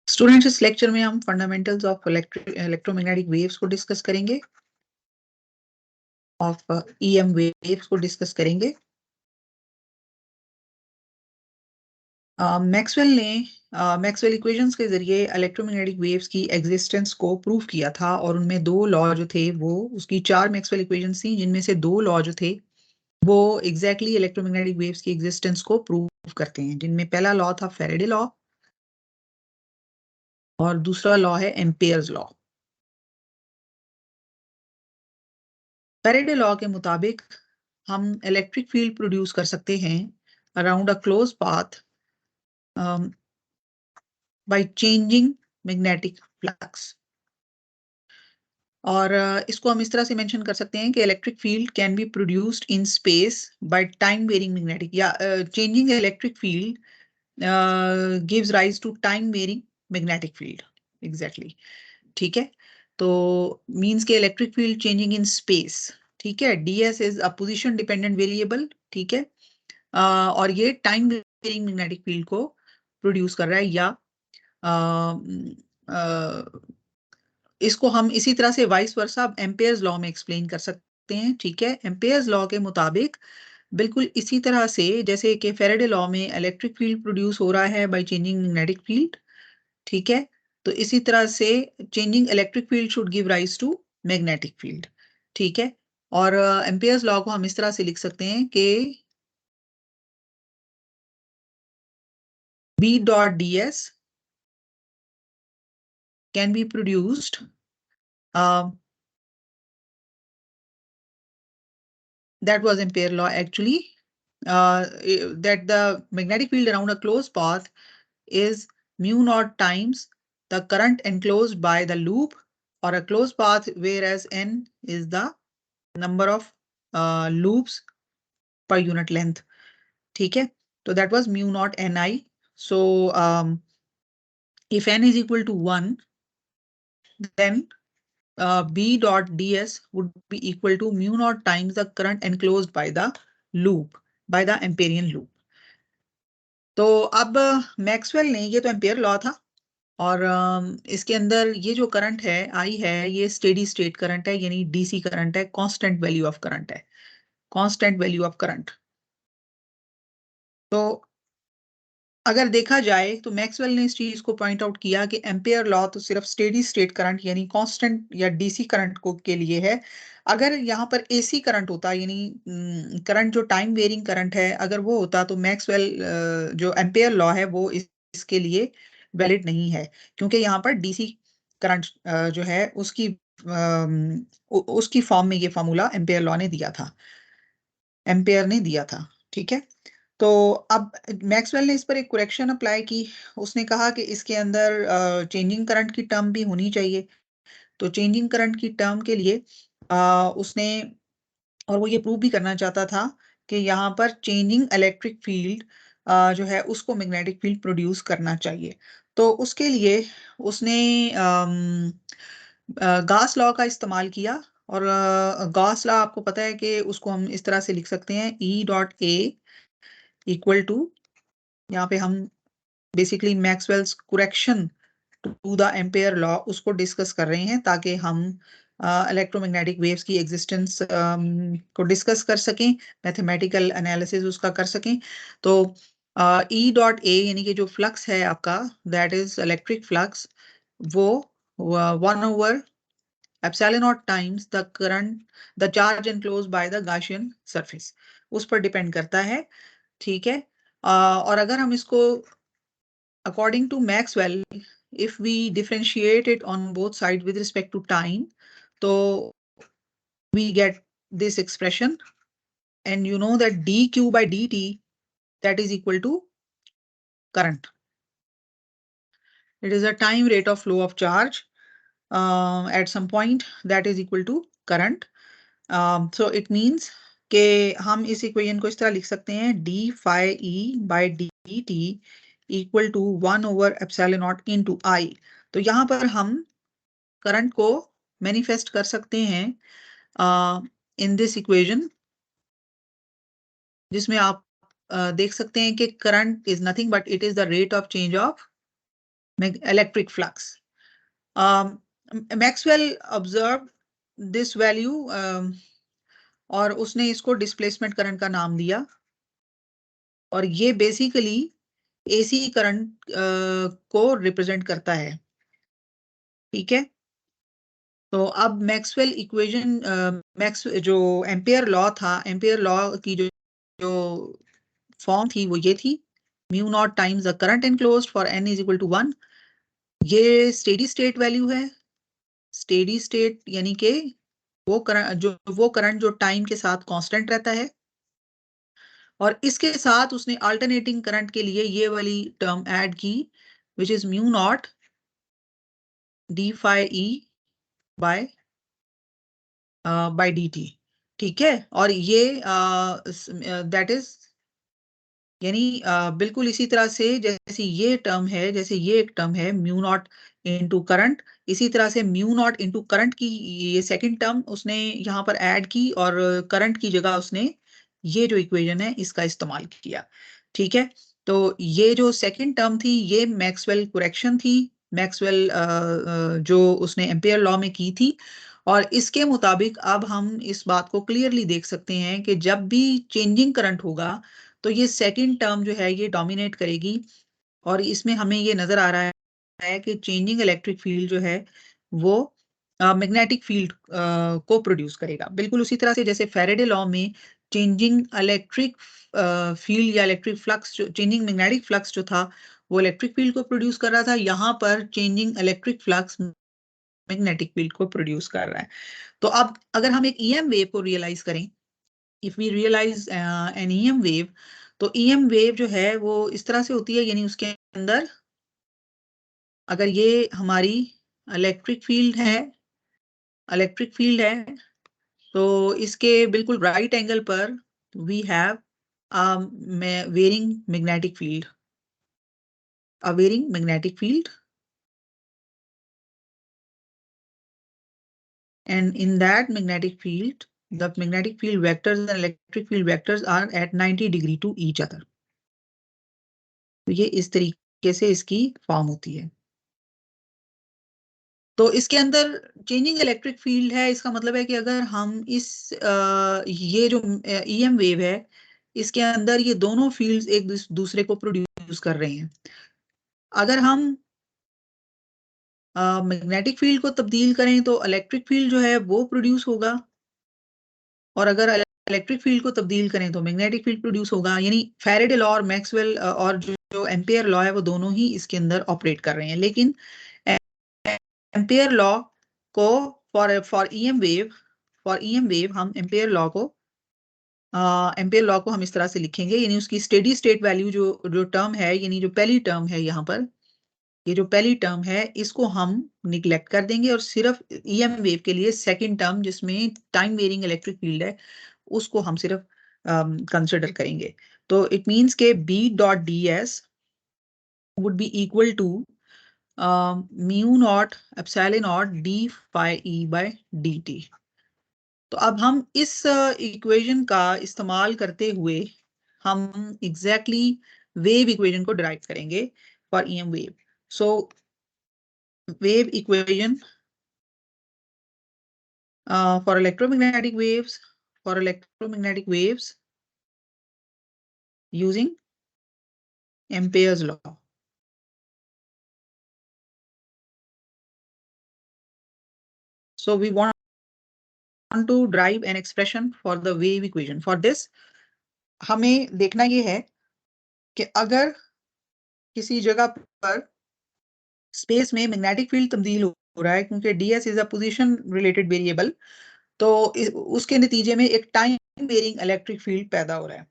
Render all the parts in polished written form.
Students, इस lecture में हम फंडामेंटल्स ऑफ इलेक्ट्रोमैग्नेटिक वेव्स को डिस्कस करेंगे, ऑफ ईएम वेव्स को डिस्कस करेंगे। मैक्सवेल इक्वेशंस के जरिए इलेक्ट्रोमैग्नेटिक वेव्स की एग्जिस्टेंस को प्रूव किया था और उनमें दो लॉ जो थे वो उसकी चार मैक्सवेल इक्वेशंस थी, जिनमें से दो लॉ जो थे वो एग्जैक्टली इलेक्ट्रोमैग्नेटिक वेव्स की एग्जिस्टेंस को प्रूव करते हैं, जिनमें पहला लॉ था फैराडे लॉ और दूसरा लॉ है एम्पेयर्स लॉ। फैराडे लॉ के मुताबिक हम इलेक्ट्रिक फील्ड प्रोड्यूस कर सकते हैं around a close path by changing magnetic flux. और इसको हम इस तरह से मेंशन कर सकते हैं कि electric field can be produced in space by time varying magnetic, या changing electric field gives rise to time varying magnetic field. Exactly, ठीक है। तो मींस के electric field changing in space, ठीक है। ds is a position dependent variable, ठीक है। और ये टाइम वेरिंग मैग्नेटिक फील्ड को प्रोड्यूस कर रहा है, या इसको हम इसी तरह से वाइस वर्सा एम्पेयर्स लॉ में एक्सप्लेन कर सकते हैं, ठीक है। एम्पेयर्स लॉ के मुताबिक बिल्कुल इसी तरह से जैसे कि फैराडे लॉ में इलेक्ट्रिक फील्ड प्रोड्यूस हो रहा है बाय चेंजिंग मैग्नेटिक फील्ड, ठीक है। तो इसी तरह से changing electric field should give rise to magnetic field, ठीक है। और एम्पेयर्स लॉ को हम इस तरह से लिख सकते हैं कि B dot ds can be produced, that was Ampere law actually, that the magnetic field around a closed path is mu naught times the current enclosed by the loop or a closed path, whereas n is the number of loops per unit length, ठीक है। तो that was mu naught ni. So if n is equal to 1, then B dot ds would be equal to mu naught times the current enclosed by the loop, by the Amperian loop. तो अब Maxwell ने, ये तो ampere law था, और इसके अंदर ये जो करंट है आई है, ये स्टेडी स्टेट करंट है, यानी डीसी करंट है, कांस्टेंट वैल्यू ऑफ करंट है, कांस्टेंट वैल्यू ऑफ करंट। तो अगर देखा जाए तो मैक्सवेल ने इस चीज को पॉइंट आउट किया कि एम्पेयर लॉ तो सिर्फ स्टेडी स्टेट करंट यानी कांस्टेंट या डीसी करंट को के लिए है। अगर यहाँ पर एसी करंट होता, यानी करंट जो टाइम वेरिंग करंट है, अगर वो होता तो मैक्सवेल जो एम्पेयर लॉ है वो इसके लिए वैलिड नहीं है, क्योंकि यहाँ पर डीसी करंट जो है उसकी उसकी फॉर्म में ये फॉर्मूला एम्पेयर लॉ ने दिया था, एम्पेयर ने दिया था, ठीक है। तो अब मैक्सवेल ने इस पर एक करेक्शन अप्लाई की। उसने कहा कि इसके अंदर चेंजिंग करंट की टर्म भी होनी चाहिए। तो चेंजिंग करंट की टर्म के लिए उसने, और वो ये प्रूव भी करना चाहता था कि यहाँ पर चेंजिंग इलेक्ट्रिक फील्ड जो है उसको मैग्नेटिक फील्ड प्रोड्यूस करना चाहिए। तो उसके लिए उसने गास लॉ का इस्तेमाल किया, और गास लॉ आपको पता है कि उसको हम इस तरह से लिख सकते हैं E dot A equal to, यहाँ पे हम basically Maxwell's correction to the Ampere law उसको डिस्कस कर रहे हैं, ताकि हम इलेक्ट्रोमैग्नेटिक वेव्स की एग्जिस्टेंस को डिस्कस कर सकें, मैथमेटिकल एनालिसिस उसका कर सकें। तो E डॉट ए यानी कि जो फ्लक्स है आपका, दैट इज इलेक्ट्रिक फ्लक्स, वो 1/epsilon naught times the current, the charge enclosed by the Gaussian surface, उस पर डिपेंड करता है, ठीक है। और अगर हम इसको according to Maxwell, if we differentiate it on both sides with respect to time, so we get this expression, and you know that dq by dt, that is equal to current. It is a time rate of flow of charge at some point that is equal to current. So it means कि हम इस equation को इस तरह लिख सकते हैं, d phi e by dt equal to 1/epsilon naught into I। तो यहाँ पर हम करंट को मैनिफेस्ट कर सकते हैं इन दिस इक्वेशन, जिसमें आप देख सकते हैं कि current is nothing but it is the rate of change of electric flux. Maxwell observed this value और उसने इसको डिस्प्लेसमेंट करंट का नाम दिया, और ये बेसिकली एसी करंट को रिप्रेजेंट करता है। ठीक है, तो अब मैक्सवेल इक्वेशन, जो एम्पियर लॉ था, एम्पियर लॉ की जो फॉर्म थी वो ये थी, mu naught times the current enclosed for n is equal to 1। ये स्टेडी स्टेट वैल्यू है। स्टेडी स्टेट यानी कि वो करंट जो टाइम के साथ कांस्टेंट रहता है, और इसके साथ उसने अल्टरनेटिंग करंट के लिए ये वाली टर्म ऐड की, which is mu naught D phi E by D T. ठीक है, और ये दैट इज यानी बिल्कुल इसी तरह से जैसे ये टर्म है, जैसे ये एक टर्म है म्यू नॉट इनटू करंट, इसी तरह से म्यू नॉट इनटू करंट की ये सेकंड टर्म उसने यहाँ पर ऐड की, और करंट की जगह उसने ये जो इक्वेशन है इसका इस्तेमाल किया। ठीक है, तो ये जो सेकंड टर्म थी ये मैक्सवेल करेक्शन थी, मैक्सवेल जो उसने एम्पियर लॉ में की थी, और इसके मुताबिक अब हम इस बात को क्लियरली देख सकते हैं कि जब भी चेंजिंग करंट होगा तो ये सेकंड टर्म जो है ये डोमिनेट करेगी, और इसमें हमें ये नजर आ रहा है कि चेंजिंग इलेक्ट्रिक फील्ड जो है वो मैग्नेटिक फील्ड को प्रोड्यूस करेगा, बिल्कुल उसी तरह से जैसे फैराडे लॉ में चेंजिंग इलेक्ट्रिक फील्ड या इलेक्ट्रिक फ्लक्स, जो चेंजिंग मैग्नेटिक फ्लक्स जो था वो इलेक्ट्रिक फील्ड को प्रोड्यूस कर रहा था, यहाँ पर changing electric flux magnetic field को प्रोड्यूस कर रहा है। तो अब अगर हम एक ईएम वेव को रियलाइज करें, if we realise an EM wave, तो ईएम वेव जो है वो इस तरह से होती है, यानी उसके अंदर अगर ये हमारी इलेक्ट्रिक फील्ड है, इलेक्ट्रिक फील्ड है, तो इसके बिल्कुल राइट एंगल पर we have varying magnetic field, a varying magnetic field, and in that magnetic field the magnetic field vectors and electric field vectors are at 90 degree to each other। तो ये इस तरीके से इसकी फॉर्म होती है। तो इसके अंदर चेंजिंग इलेक्ट्रिक फील्ड है, इसका मतलब है कि अगर हम ये जो ईएम वेव है इसके अंदर ये दोनों फील्ड्स एक दूसरे को प्रोड्यूस कर रहे हैं। अगर हम मैग्नेटिक फील्ड को तब्दील करें तो इलेक्ट्रिक फील्ड जो है वो प्रोड्यूस होगा, और अगर इलेक्ट्रिक फील्ड को तब्दील करें तो मैग्नेटिक फील्ड प्रोड्यूस होगा। यानी फैराडे लॉ और मैक्सवेल और जो एम्पियर लॉ है वो दोनों ही इसके अंदर ऑपरेट कर रहे हैं, लेकिन एम्पियर लॉ को फॉर ईएम वेव हम एम्पियर लॉ को हम इस तरह से लिखेंगे, यानी उसकी स्टेडी स्टेट वैल्यू जो टर्म है, यानी जो पहली टर्म है यहाँ पर, ये जो पहली टर्म है इसको हम निग्लेक्ट कर देंगे, और सिर्फ ईएम वेव के लिए सेकंड टर्म जिसमें टाइम वेरिंग इलेक्ट्रिक फील्ड है उसको हम सिर्फ कंसिडर करेंगे। तो इट मींस के B dot ds would be equal to mu naught epsilon naught d phi e by dt। तो अब हम इस इक्वेशन का इस्तेमाल करते हुए हम एग्जैक्टली वेव इक्वेशन को डिराइव करेंगे for EM wave. So wave equation for electromagnetic waves using Ampere's law। So we want to derive an expression for the wave equation। For this हमें देखना ये है कि अगर किसी जगह पर स्पेस में मैग्नेटिक फील्ड तब्दील हो रहा है, क्योंकि ds is a position related variable, तो उसके नतीजे में एक टाइम वेरिंग इलेक्ट्रिक फील्ड पैदा हो रहा है।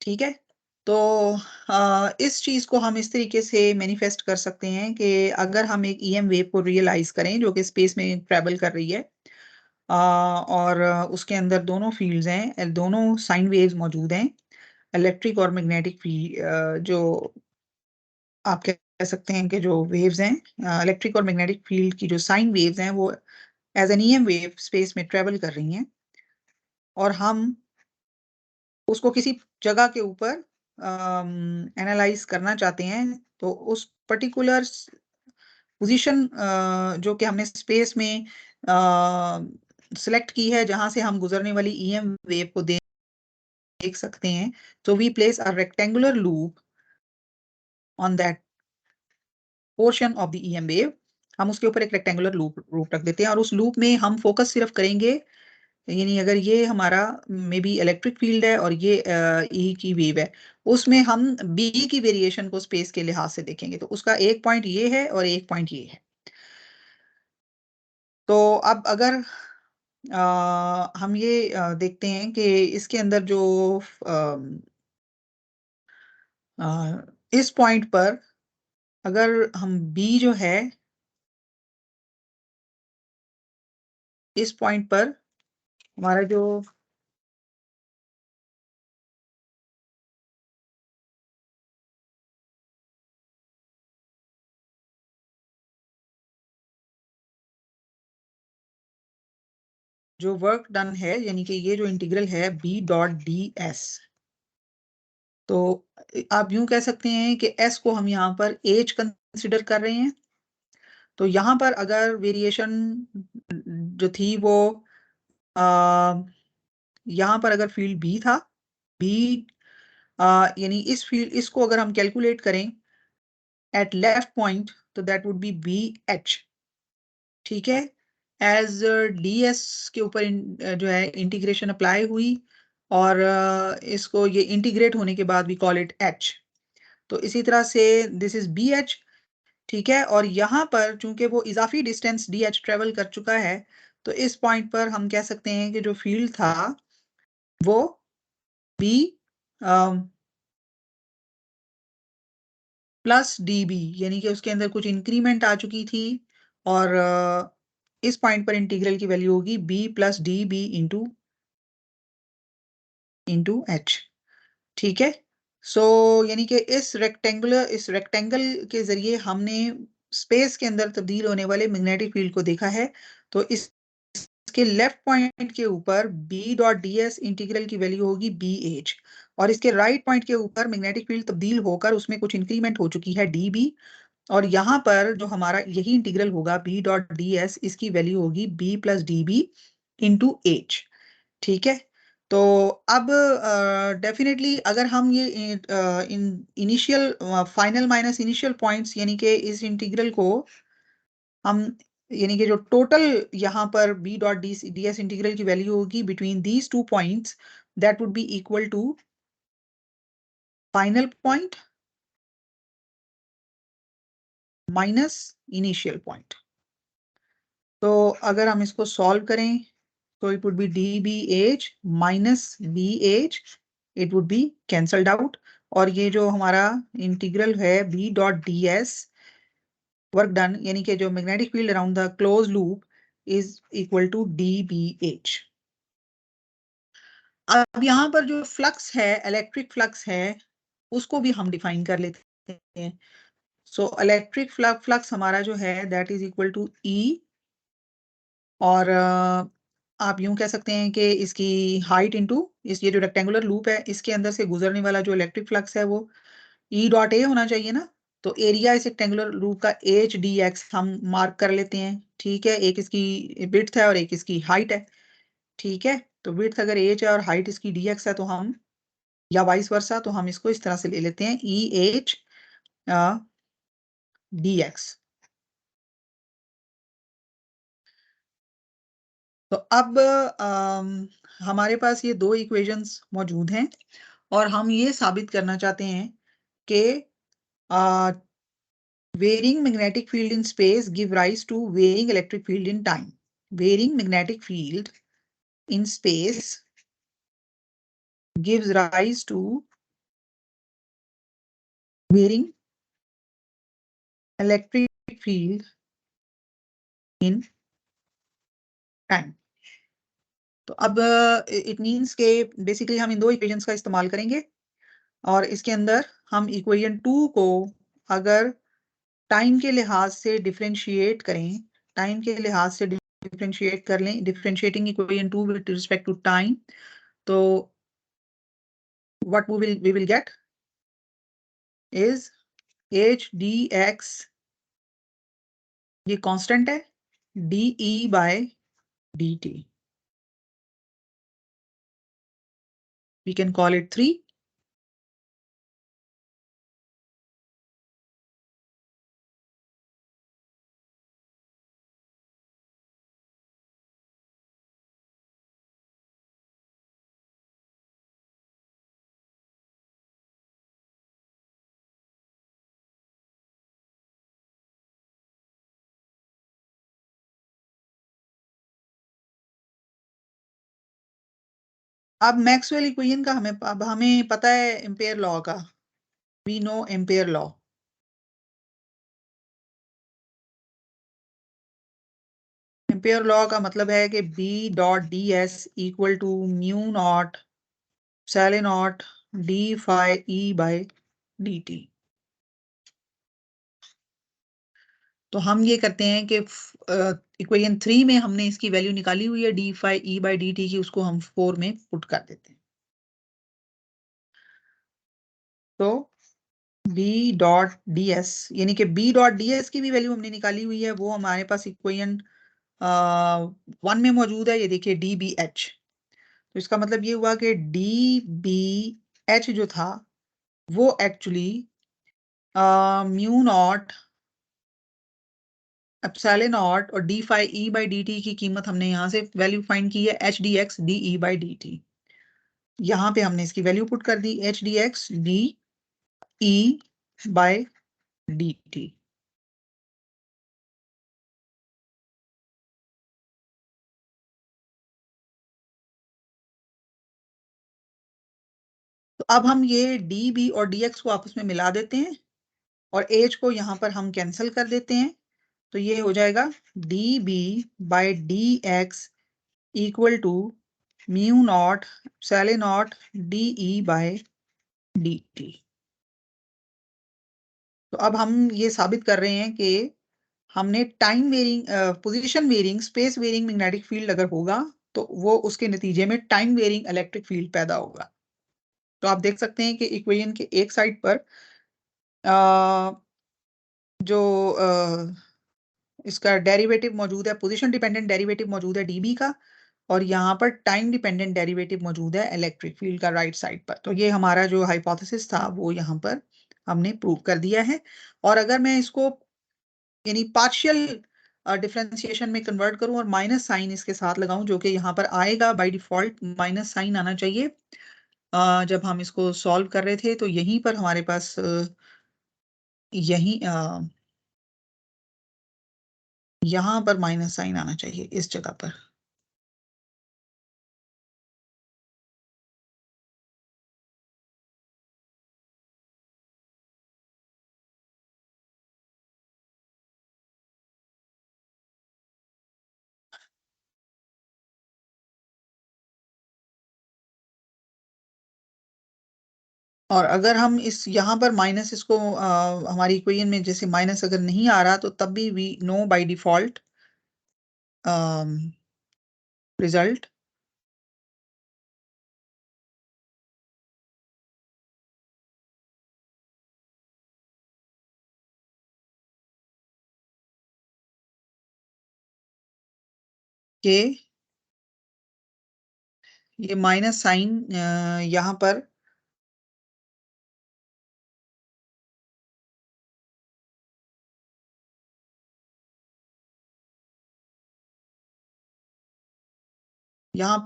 ठीक है, तो इस चीज को हम इस तरीके से मैनिफेस्ट कर सकते हैं कि अगर हम एक ईएम वेव को रियलाइज करें जो कि स्पेस में ट्रेवल कर रही है, और उसके अंदर दोनों फील्ड्स हैं, दोनों साइन वेव्स मौजूद हैं, इलेक्ट्रिक और मैग्नेटिक फील्ड, जो आप कह सकते हैं कि जो वेव्स हैं, इलेक्ट्रिक और मैग्नेटिक फील्ड की जो साइन वेव्स हैं वो as an EM wave space में ट्रेवल कर रही हैं, और हम उसको किसी जगह के ऊपर एनालाइज करना चाहते हैं तो उस पर्टिकुलर पोजीशन जो कि हमने स्पेस में सिलेक्ट की है जहां से हम गुजरने वाली ईएम वेव को देख सकते हैं, तो we place a rectangular loop on that portion of the EM wave. हम उसके ऊपर एक रेक्टेंगुलर लूप रख देते हैं और उस लूप में हम फोकस सिर्फ करेंगे, यानी अगर ये हमारा मे बी इलेक्ट्रिक फील्ड है और ये ई की वेव है, उसमें हम बी की वेरिएशन को स्पेस के लिहाज से देखेंगे। तो उसका एक पॉइंट ये है और एक पॉइंट ये है। तो अब अगर हम ये देखते हैं कि इसके अंदर जो इस पॉइंट पर अगर हम बी जो है, इस पॉइंट पर हमारा जो वर्क डन है, यानी कि ये जो इंटीग्रल है बी डॉट डी एस, तो आप यूं कह सकते हैं कि एस को हम यहाँ पर एज कंसिडर कर रहे हैं। तो यहाँ पर अगर वेरिएशन जो थी वो यहाँ पर अगर फील्ड बी था, बी यानी इस फील्ड, इसको अगर हम कैलकुलेट करें एट लेफ्ट पॉइंट, तो that would be B H. ठीक है, एज डी एस के ऊपर जो है इंटीग्रेशन अप्लाई हुई और इसको ये इंटीग्रेट होने के बाद वी कॉल इट एच। तो इसी तरह से दिस इज बी एच। ठीक है, और यहाँ पर चूंकि वो इजाफी डिस्टेंस डी एच ट्रेवल कर चुका है, तो इस पॉइंट पर हम कह सकते हैं कि जो फील्ड था वो बी प्लस डी बी, यानी कि उसके अंदर कुछ इंक्रीमेंट आ चुकी थी और इस पॉइंट पर इंटीग्रल की वैल्यू होगी B plus D B into H. ठीक है, सो यानी कि इस रेक्टेंगल के जरिए हमने स्पेस के अंदर तब्दील होने वाले मैग्नेटिक फील्ड को देखा है। तो इसके लेफ्ट पॉइंट के ऊपर B dot D S integral की वैल्यू होगी बी एच, और इसके राइट पॉइंट के ऊपर मैग्नेटिक फील्ड तब्दील होकर उसमें कुछ इंक्रीमेंट हो चुकी है डी बी, और यहाँ पर जो हमारा यही इंटीग्रल होगा बी डॉट डी एस, इसकी वैल्यू होगी B plus D B into H. ठीक है, तो अब डेफिनेटली अगर हम ये इन initial final minus initial points, यानी कि इस इंटीग्रल को हम, यानी कि जो टोटल यहाँ पर B dot D S integral की वैल्यू होगी between these two points, that would be equal to final point minus initial point. तो अगर हम इसको सॉल्व करें तो it would be D B H minus B H, it would be cancelled out, और ये जो हमारा इंटीग्रल है B dot D S work done, यानी कि जो magnetic field around the close loop is equal to D B H. अब यहाँ पर जो फ्लक्स है, इलेक्ट्रिक फ्लक्स है, उसको भी हम डिफाइन कर लेते हैं। सो इलेक्ट्रिक फ्लक्स हमारा जो है दैट इज इक्वल टू ई, और आप यूं कह सकते हैं कि इसकी हाइट इंटू इस, ये जो रेक्टेंगुलर लूप है इसके अंदर से गुजरने वाला जो इलेक्ट्रिक फ्लक्स है वो ई डॉट ए होना चाहिए ना। तो एरिया इस रेक्टेंगुलर लूप का एच डी एक्स हम मार्क कर लेते हैं। ठीक है, एक इसकी विड्थ है और एक इसकी हाइट है। ठीक है, तो विड्थ अगर एच है और हाइट इसकी डी एक्स है, तो हम, या वाइस वर्सा, तो हम इसको इस तरह से ले लेते हैं ई एच डी एक्स। तो अब हमारे पास ये दो इक्वेशंस मौजूद हैं और हम ये साबित करना चाहते हैं कि varying magnetic field in space give rise to varying electric field in time. Varying magnetic field in space gives rise to varying electric field in time. तो अब इट मीन्स के बेसिकली हम इन दो इक्वेशंस का इस्तेमाल करेंगे और इसके अंदर हम इक्वेशन 2 को अगर टाइम के लिहाज से डिफरेंशिएट करें, टाइम के लिहाज से डिफरेंशिएट कर लें, differentiating equation 2 with respect to time, तो what we will get, is H D X, ये कांस्टेंट है, D E by D T, we can call it 3। अब मैक्सवेल इक्वेशन का अब हमें पता है एम्पेयर लॉ का, we know Ampere law. Ampere law का मतलब है कि B dot D S equal to mu naught epsilon naught D phi E by D T. तो हम ये करते हैं कि इक्वेशन 3 में हमने इसकी वैल्यू निकाली हुई है D phi E by D T की, उसको हम 4 में पुट कर देते हैं। तो B डॉट डी एस, यानी कि B डॉट डी एस की भी वैल्यू हमने निकाली हुई है, वो हमारे पास इक्वेशन 1 में मौजूद है। ये देखिए डी बी एच, तो इसका मतलब ये हुआ कि डी बी एच जो था वो actually mu naught epsilon naught और D phi E by D T की कीमत हमने यहाँ से वैल्यू फाइंड की है H D X D E by D T. यहाँ पे हमने इसकी वैल्यू पुट कर दी H D X D E by D T. तो अब हम ये डी बी और डी एक्स को आपस में मिला देते हैं और एच को यहाँ पर हम कैंसिल कर देते हैं। तो ये हो जाएगा D B by D X equal to mu naught epsilon naught D E by D T. तो अब हम ये साबित कर रहे हैं कि हमने time varying, position varying, space varying magnetic field अगर होगा तो वो उसके नतीजे में टाइम वेरिंग इलेक्ट्रिक फील्ड पैदा होगा। तो आप देख सकते हैं कि इक्वेशन के एक साइड पर जो इसका डेरिवेटिव मौजूद है, पोजीशन डिपेंडेंट डेरिवेटिव मौजूद है डीबी का, और यहाँ पर टाइम डिपेंडेंट डेरिवेटिव मौजूद है इलेक्ट्रिक फील्ड का राइट साइड पर। तो ये हमारा जो हाइपोथेसिस था वो यहाँ पर हमने प्रूव कर दिया है। और अगर मैं इसको यानी पार्शियल डिफरेंशिएशन में कन्वर्ट करूं और माइनस साइन इसके साथ लगाऊं, जो कि यहाँ पर आएगा बाय डिफॉल्ट, माइनस साइन आना चाहिए। जब हम इसको सॉल्व कर रहे थे तो यहीं पर हमारे पास यहीं यहाँ पर माइनस साइन आना चाहिए इस जगह पर। और अगर हम इस यहाँ पर माइनस इसको हमारी इक्वेशन में जैसे माइनस अगर नहीं आ रहा तो तब भी we know by default result के ये माइनस साइन यहाँ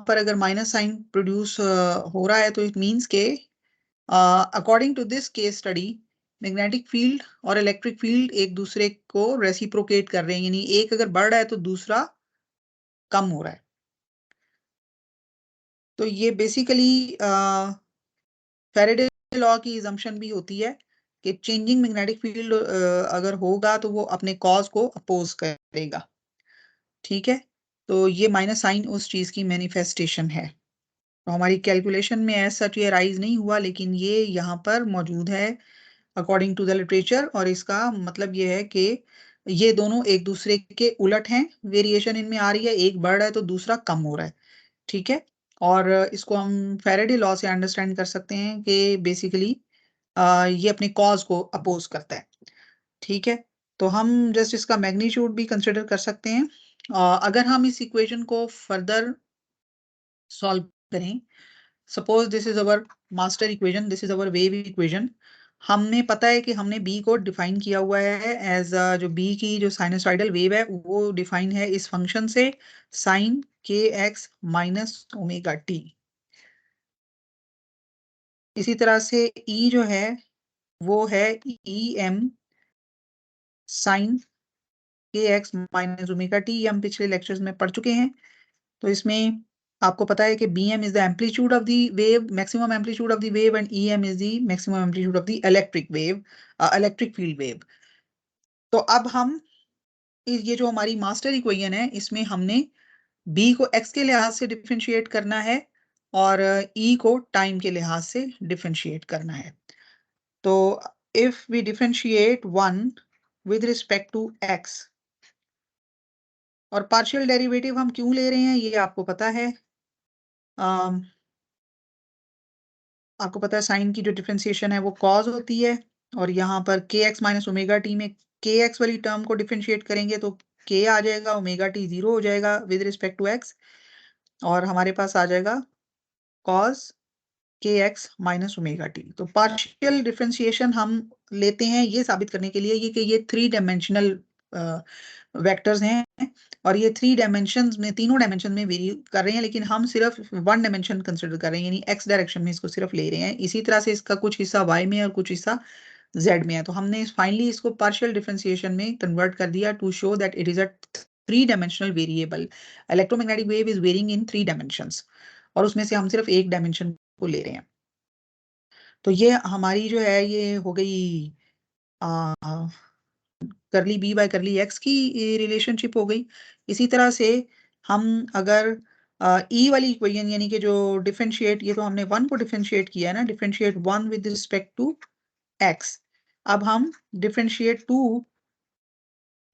पर अगर माइनस साइन प्रोड्यूस हो रहा है तो इट मीन्स के according to this case study magnetic field और इलेक्ट्रिक फील्ड एक दूसरे को रेसिप्रोकेट कर रहे हैं, यानी एक अगर बढ़ रहा है तो दूसरा कम हो रहा है। तो ये बेसिकली फैराडे लॉ की इजम्पशन भी होती है कि चेंजिंग मैग्नेटिक फील्ड अगर होगा तो वो अपने कॉज को अपोज करेगा। ठीक है, तो ये माइनस साइन उस चीज की मैनिफेस्टेशन है। तो हमारी कैलकुलेशन में ऐसा सच ये राइज नहीं हुआ, लेकिन ये यहाँ पर मौजूद है अकॉर्डिंग टू द लिटरेचर, और इसका मतलब ये है कि ये दोनों एक दूसरे के उलट हैं, वेरिएशन इनमें आ रही है, एक बढ़ रहा है तो दूसरा कम हो रहा है। ठीक है, और इसको हम फैराडे लॉ से अंडरस्टैंड कर सकते हैं कि बेसिकली ये अपने कॉज को अपोज करता है। ठीक है, तो हम जस्ट इसका मैग्नीट्यूड भी कंसिडर कर सकते हैं। अगर हम इस इक्वेशन को फर्दर सॉल्व करें, suppose this is our master equation, this is our wave equation. हमने पता है कि हमने बी को डिफाइन किया हुआ है एज जो बी की जो साइनसॉइडल वेव है वो डिफाइन है इस फंक्शन से साइन के एक्स माइनस ओमेगा टी। इसी तरह से ई जो है वो है ई एम साइन के एक्स माइनस ओमेगा टी, ये हम पिछले लेक्चर्स में पढ़ चुके हैं। तो इसमें आपको पता है कि bm is the amplitude of the wave, maximum amplitude of the wave, and em is the maximum amplitude of the electric wave, electric field wave। तो अब हम ये जो हमारी मास्टर इक्वेशन है इसमें हमने b को x के लिहाज से डिफरेंशिएट करना है और e को टाइम के लिहाज से डिफरेंशिएट करना है। तो if we differentiate one with respect to x, और पार्शियल डेरिवेटिव हम क्यों ले रहे हैं ये आपको पता है। आपको पता है साइन की जो डिफरेंशिएशन है वो कॉज होती है, और यहाँ पर के एक्स माइनस ओमेगा टी में के एक्स वाली टर्म को डिफरेंशिएट करेंगे तो के आ जाएगा, ओमेगा टी 0 हो जाएगा विद रिस्पेक्ट टू एक्स, और हमारे पास आ जाएगा कॉज के एक्स माइनस ओमेगा टी। तो पार्शियल डिफरेंशिएशन हम लेते हैं ये साबित करने के लिए कि ये 3 डायमेंशनल वेक्टर्स हैं, और ये 3 डायमेंशंस में, तीनों डायमेंशन में वेरी कर रहे हैं, लेकिन हम सिर्फ 1 डायमेंशन कंसिडर कर रहे हैं, यानी एक्स डायरेक्शन में इसको सिर्फ ले रहे हैं। इसी तरह से इसका कुछ हिस्सा वाई में और कुछ हिस्सा जेड में है। तो हमने फाइनली इसको पार्शियल डिफरेंशिएशन में कन्वर्ट कर दिया to show that it is a 3 dimensional variable. Electromagnetic wave is varying in 3 dimensions, और उसमें से हम सिर्फ एक डायमेंशन को ले रहे हैं। तो ये हमारी जो है ये हो गई करली बी बाय करली एक्स की रिलेशनशिप हो गई। इसी तरह से हम अगर ई वाली इक्वेशन यानी कि जो डिफरेंशिएट, ये तो हमने वन को डिफरेंशिएट किया है ना, differentiate one with respect to X. अब हम डिफरेंशिएट टू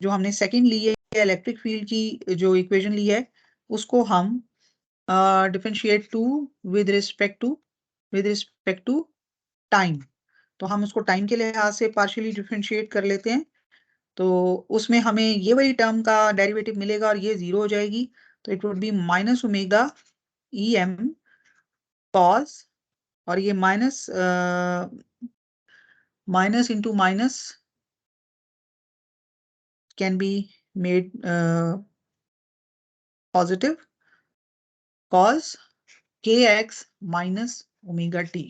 जो हमने सेकंड ली है इलेक्ट्रिक फील्ड की जो इक्वेशन ली है उसको हम differentiate two with respect to time. तो हम उसको टाइम के लिहाज से पार्शियली डिफरेंशिएट कर लेते हैं, तो उसमें हमें ये वाली टर्म का डेरिवेटिव मिलेगा और ये 0 हो जाएगी। तो it would be minus omega E M cos, और ये minus into minus can be made positive cos K X minus omega T.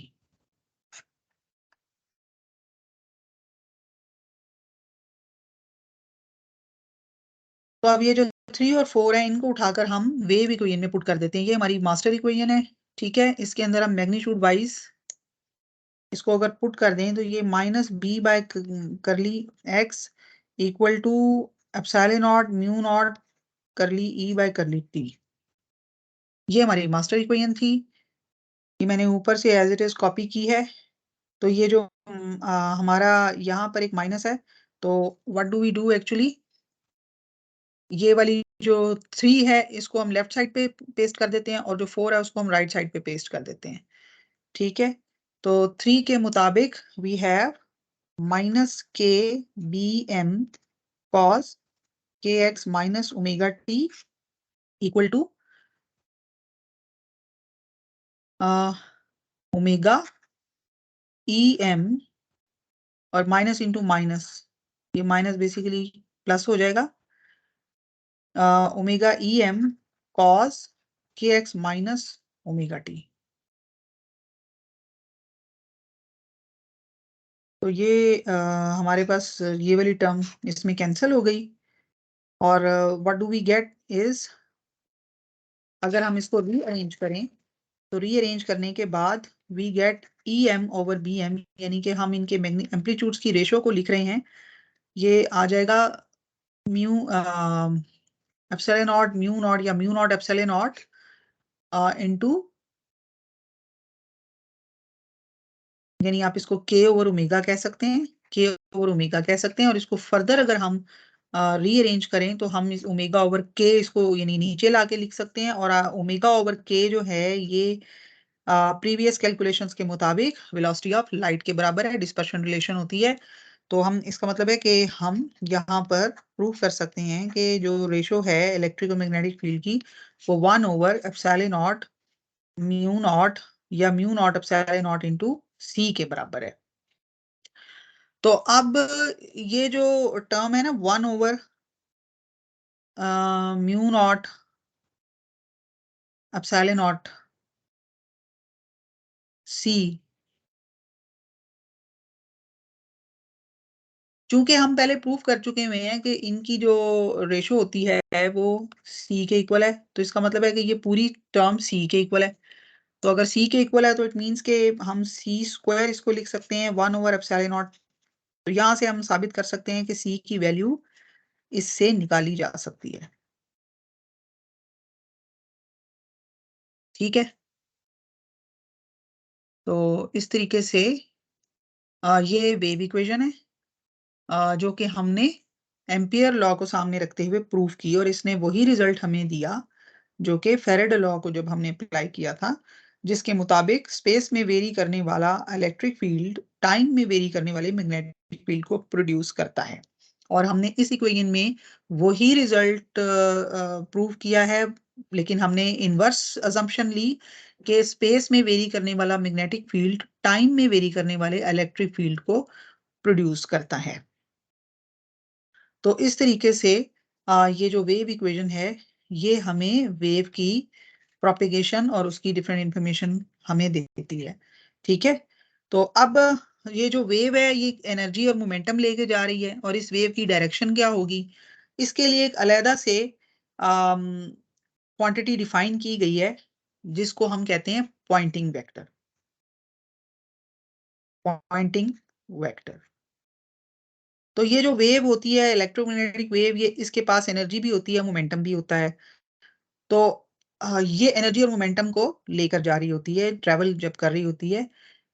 तो अब ये जो 3 और 4 है इनको उठाकर हम वेव इक्वेशन में पुट कर देते हैं। ये हमारी मास्टर इक्वेशन है, ठीक है। इसके अंदर हम मैग्नीट्यूड वाइज इसको अगर पुट कर दें तो ये minus B by curly X equal to epsilon naught mu naught curly E bye करली टी। ये हमारी मास्टर इक्वेशन थी, ये मैंने ऊपर से एज इट इज कॉपी की है। तो ये जो हमारा यहाँ पर एक माइनस है, तो what do we do actually, ये वाली जो 3 है इसको हम लेफ्ट साइड पे पेस्ट कर देते हैं, और जो 4 है उसको हम राइट साइड पे पेस्ट कर देते हैं, ठीक है। तो 3 के मुताबिक we have minus K B M cos K X minus omega T equal to omega E M, और माइनस इंटू माइनस, ये माइनस बेसिकली प्लस हो जाएगा, omega E M cos K X minus omega T. तो ये हमारे पास ये वाली term इसमें कैंसिल हो गई, और what do we get is, अगर हम इसको रीअरेंज करें तो रीअरेंज करने के बाद we get E M over B M, यानी कि हम इनके एम्पलीट्यूड्स की रेशो को लिख रहे हैं। ये आ जाएगा mu epsilon naught mu naught या mu naught epsilon naught into, यानी आप इसको के ओवर ओमेगा कह सकते हैं, के ओवर ओमेगा कह सकते हैं। और इसको फर्दर अगर हम रीअरेंज करें तो हम इस ओमेगा ओवर के इसको यानी नीचे लाके लिख सकते हैं, और ओमेगा ओवर के जो है ये प्रीवियस कैलकुलेशंस के मुताबिक वेलोसिटी ऑफ लाइट के बराबर है, डिस्पर्शन रिलेशन होती है। तो हम इसका मतलब है कि हम यहाँ पर प्रूव कर सकते हैं कि जो रेशो है इलेक्ट्रिक और मैग्नेटिक फील्ड की वो 1/ε0 म्यू नॉट या mu naught epsilon naught into C के बराबर है। तो अब ये जो टर्म है ना 1/म्यू नॉट एप्सिलॉन नॉट सी, चूंकि हम पहले प्रूव कर चुके हुए हैं कि इनकी जो रेशो होती है वो सी के इक्वल है, तो इसका मतलब है कि ये पूरी टर्म सी के इक्वल है। तो अगर सी के इक्वल है तो इट मीन्स के हम सी स्क्वायर इसको लिख सकते हैं 1/ε0। तो यहां से हम साबित कर सकते हैं कि सी की वैल्यू इससे निकाली जा सकती है। ठीक है, तो इस तरीके से ये वेव इक्वेशन है जो कि हमने एम्पियर लॉ को सामने रखते हुए प्रूव की, और इसने वही रिजल्ट हमें दिया जो कि फेरेडे लॉ को जब हमने अप्लाई किया था, जिसके मुताबिक स्पेस में वेरी करने वाला इलेक्ट्रिक फील्ड टाइम में वेरी करने वाले मैग्नेटिक फील्ड को प्रोड्यूस करता है। और हमने इस इक्वेशन में वही रिजल्ट प्रूव किया है, लेकिन हमने इनवर्स अजम्पशन ली कि स्पेस में वेरी करने वाला मैग्नेटिक फील्ड टाइम में वेरी करने वाले इलेक्ट्रिक फील्ड को प्रोड्यूस करता है। तो इस तरीके से ये जो वेव इक्वेशन है ये हमें वेव की प्रोपेगेशन और उसकी डिफरेंट इंफॉर्मेशन हमें देती है। ठीक है, तो अब ये जो वेव है ये एनर्जी और मोमेंटम लेके जा रही है, और इस वेव की डायरेक्शन क्या होगी इसके लिए एक अलहदा से क्वांटिटी डिफाइन की गई है जिसको हम कहते हैं पॉइंटिंग वेक्टर। पॉइंटिंग वेक्टर, तो ये जो वेव होती है इलेक्ट्रोमैग्नेटिक वेव, ये इसके पास एनर्जी भी होती है, मोमेंटम भी होता है। तो ये एनर्जी और मोमेंटम को लेकर जा रही होती है, ट्रैवल जब कर रही होती है।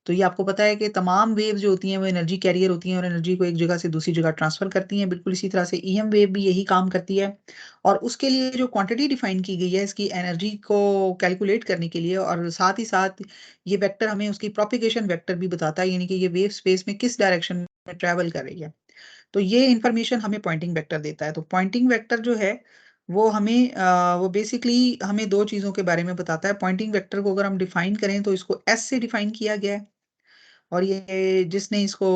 तो ये आपको पता है कि तमाम वेव जो होती हैं वो एनर्जी कैरियर होती हैं और एनर्जी को एक जगह से दूसरी जगह ट्रांसफर करती हैं। बिल्कुल इसी तरह से ईएम वेव भी यही काम करती है। और उसके लिए जो क्वांटिटी डिफाइन की गई है इसकी एनर्जी को कैलकुलेट करने के लिए, और साथ ही साथ ये वेक्टर हमें उसकी प्रोपिगेशन वेक्टर भी बताता है, यानी कि ये वेव स्पेस में किस डायरेक्शन में ट्रैवल कर रही है। तो ये इंफॉर्मेशन हमें पॉइंटिंग वेक्टर देता है। तो पॉइंटिंग वेक्टर जो है वो हमें वो बेसिकली हमें दो चीजों के बारे में बताता है। पॉइंटिंग वेक्टर को अगर हम डिफाइन करें तो इसको एस से डिफाइन किया गया है, और ये जिसने इसको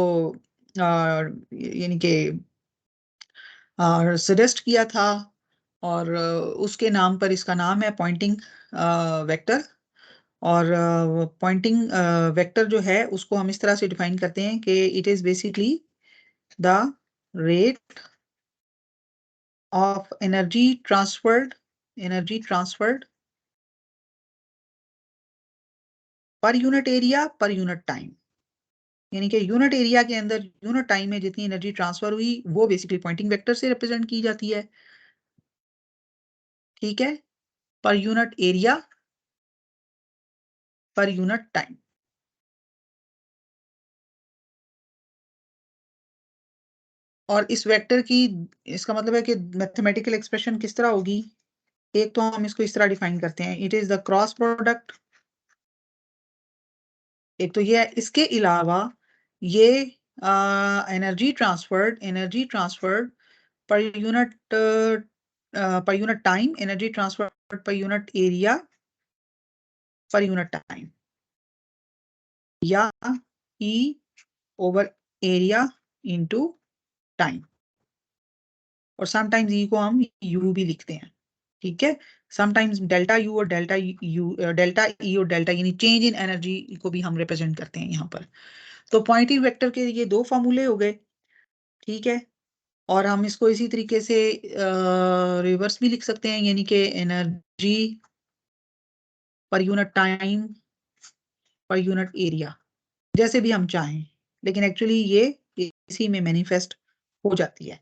यानी कि सजेस्ट किया था, और उसके नाम पर इसका नाम है पॉइंटिंग वेक्टर। और पॉइंटिंग वेक्टर जो है उसको हम इस तरह से डिफाइन करते हैं कि it is basically the rate of energy transferred per unit area per unit time। यानी कि यूनिट एरिया के अंदर यूनिट टाइम में जितनी एनर्जी ट्रांसफर हुई वो बेसिकली पॉइंटिंग वेक्टर से रिप्रेजेंट की जाती है। ठीक है, पर unit area per unit time. और इस वेक्टर की इसका मतलब है कि मैथमेटिकल एक्सप्रेशन किस तरह होगी। एक तो हम इसको इस तरह डिफाइन करते हैं, it is the cross product. एक तो ये है, इसके अलावा ये energy transferred per unit time, energy transferred per unit area per unit time, या E over area into time. और समटाइम्स ई को हम यू भी लिखते हैं। ठीक है, समटाइम्स डेल्टा यू और डेल्टा यू, डेल्टा ई और डेल्टा यानी चेंज इन एनर्जी को भी हम रिप्रेजेंट करते हैं यहाँ पर। तो पॉइंटिंग वेक्टर के ये दो फॉर्मूले हो गए। ठीक है, और हम इसको इसी तरीके से रिवर्स भी लिख सकते हैं, यानी कि एनर्जी पर यूनिट टाइम पर यूनिट एरिया, जैसे भी हम चाहें, लेकिन एक्चुअली ये इसी में मैनिफेस्ट हो जाती है।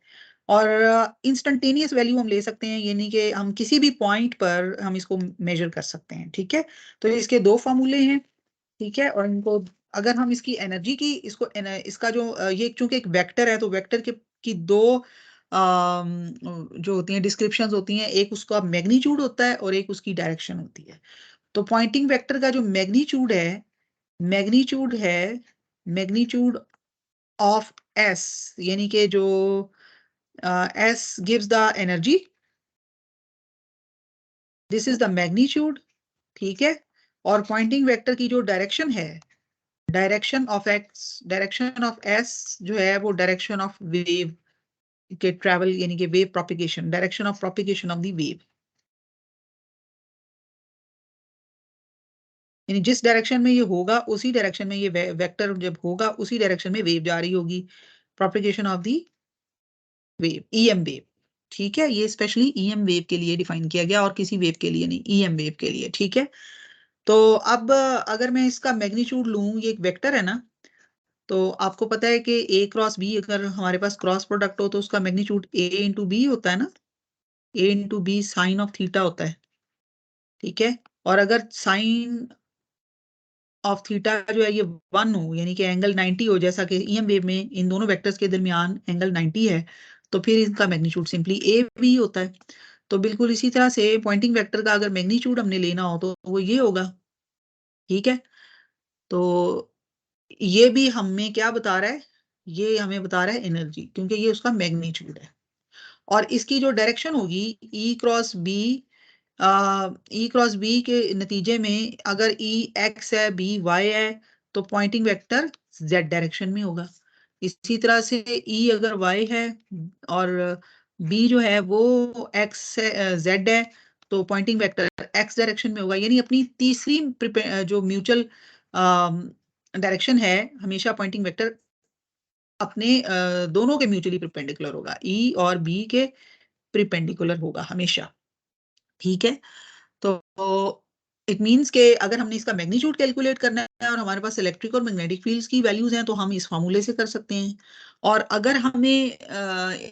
और इंस्टेंटेनियस वैल्यू हम ले सकते हैं, यानी कि हम किसी भी पॉइंट पर हम इसको मेजर कर सकते हैं। ठीक है, तो इसके दो फॉर्मूले हैं। ठीक है, और इनको अगर हम इसकी एनर्जी की इसका जो ये चूंकि एक वेक्टर है तो वेक्टर के की दो जो होती हैं डिस्क्रिप्शंस होती हैं, एक उसका मैग्नीट्यूड होता है और एक उसकी डायरेक्शन होती है। तो पॉइंटिंग वेक्टर का जो मैग्नीट्यूड है मैग्नीट्यूड ऑफ एस, यानी कि जो S gives the energy, this is the magnitude, ठीक है। और पॉइंटिंग वेक्टर की जो डायरेक्शन है, डायरेक्शन ऑफ एस जो है वो डायरेक्शन ऑफ वेव के ट्रैवल, यानी कि wave propagation, direction of propagation of the wave, यानी जिस डायरेक्शन में ये होगा उसी डायरेक्शन में ये वेक्टर जब होगा उसी डायरेक्शन में वेव जा रही होगी, propagation of the wave, EM wave, ठीक है। ये स्पेशली ईएम वेव के लिए डिफाइन किया गया और किसी वेव के लिए नहीं, ईएम वेव के लिए, ठीक है। तो अब अगर मैं इसका मैग्नीट्यूड लूं, ये एक वेक्टर है ना, तो आपको पता है कि ए क्रॉस बी अगर हमारे पास क्रॉस प्रोडक्ट हो तो उसका मैग्नीट्यूड ए इंटू बी होता है ना, A into B sine of theta होता है, ठीक है। और अगर साइन ऑफ थीटा जो है ये 1 हो, यानी कि एंगल 90 हो, जैसा कि ईएम वेव में इन दोनों वेक्टर्स के दरमियान एंगल 90 है, तो फिर इनका मैग्नीट्यूड सिंपली ए बी होता है। तो बिल्कुल इसी तरह से पॉइंटिंग वेक्टर का अगर मैग्नीट्यूड हमने लेना हो तो वो ये होगा, ठीक है। तो ये भी हमें क्या बता रहा है, ये हमें बता रहा है एनर्जी, क्योंकि ये उसका मैग्नीट्यूड है। और इसकी जो डायरेक्शन होगी ई क्रॉस बी, के नतीजे में अगर ई एक्स है बी वाई है तो पॉइंटिंग वेक्टर जेड डायरेक्शन में होगा। इसी तरह से ई अगर वाई है और बी जो है वो एक्स जेड है तो पॉइंटिंग वेक्टर एक्स डायरेक्शन में होगा। यानी अपनी तीसरी जो म्यूचुअल डायरेक्शन है, हमेशा पॉइंटिंग वेक्टर अपने दोनों के म्यूचुअली परपेंडिकुलर होगा, ई और बी के परपेंडिकुलर होगा हमेशा, ठीक है। तो इट मींस कि अगर हमने इसका मैग्नीट्यूड कैलकुलेट करना है और हमारे पास इलेक्ट्रिक और मैग्नेटिक फील्ड्स की वैल्यूज हैं तो हम इस फार्मूले से कर सकते हैं। और अगर हमें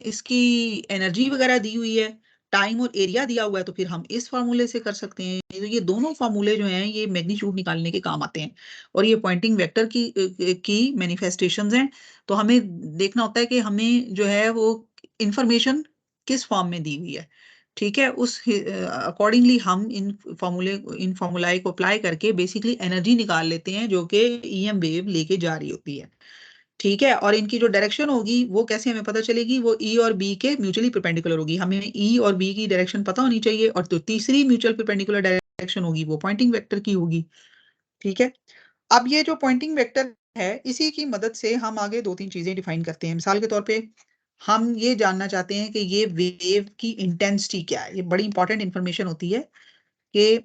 इसकी एनर्जी वगैरह दी हुई है, टाइम और एरिया दिया हुआ है, तो फिर हम इस फार्मूले से कर सकते हैं। तो ये दोनों फार्मूले जो हैं ये मैग्नीट्यूड निकालने के काम आते हैं और ये पॉइंटिंग वेक्टर की मैनिफेस्टेशंस हैं। तो हमें देखना होता है कि हमें जो है वो इंफॉर्मेशन किस फॉर्म में दी हुई है, ठीक है। उस अकॉर्डिंगली हम इन फॉर्मूलाए को अप्लाई करके बेसिकली एनर्जी निकाल लेते हैं जो कि ईएम वेव लेके जा रही होती है, ठीक है। और इनकी जो डायरेक्शन होगी वो कैसे हमें पता चलेगी, वो ई और बी के म्यूचुअली परपेंडिकुलर होगी। हमें ई और बी की डायरेक्शन पता होनी चाहिए और तो तीसरी म्यूचुअल परपेंडिकुलर डायरेक्शन होगी वो पॉइंटिंग वेक्टर की होगी, ठीक है। अब ये जो पॉइंटिंग वेक्टर है इसी की मदद से हम आगे दो तीन चीजें डिफाइन करते हैं। मिसाल के तौर पे हम ये जानना चाहते हैं कि ये वेव की इंटेंसिटी क्या है। ये बड़ी इंपॉर्टेंट इंफॉर्मेशन होती है कि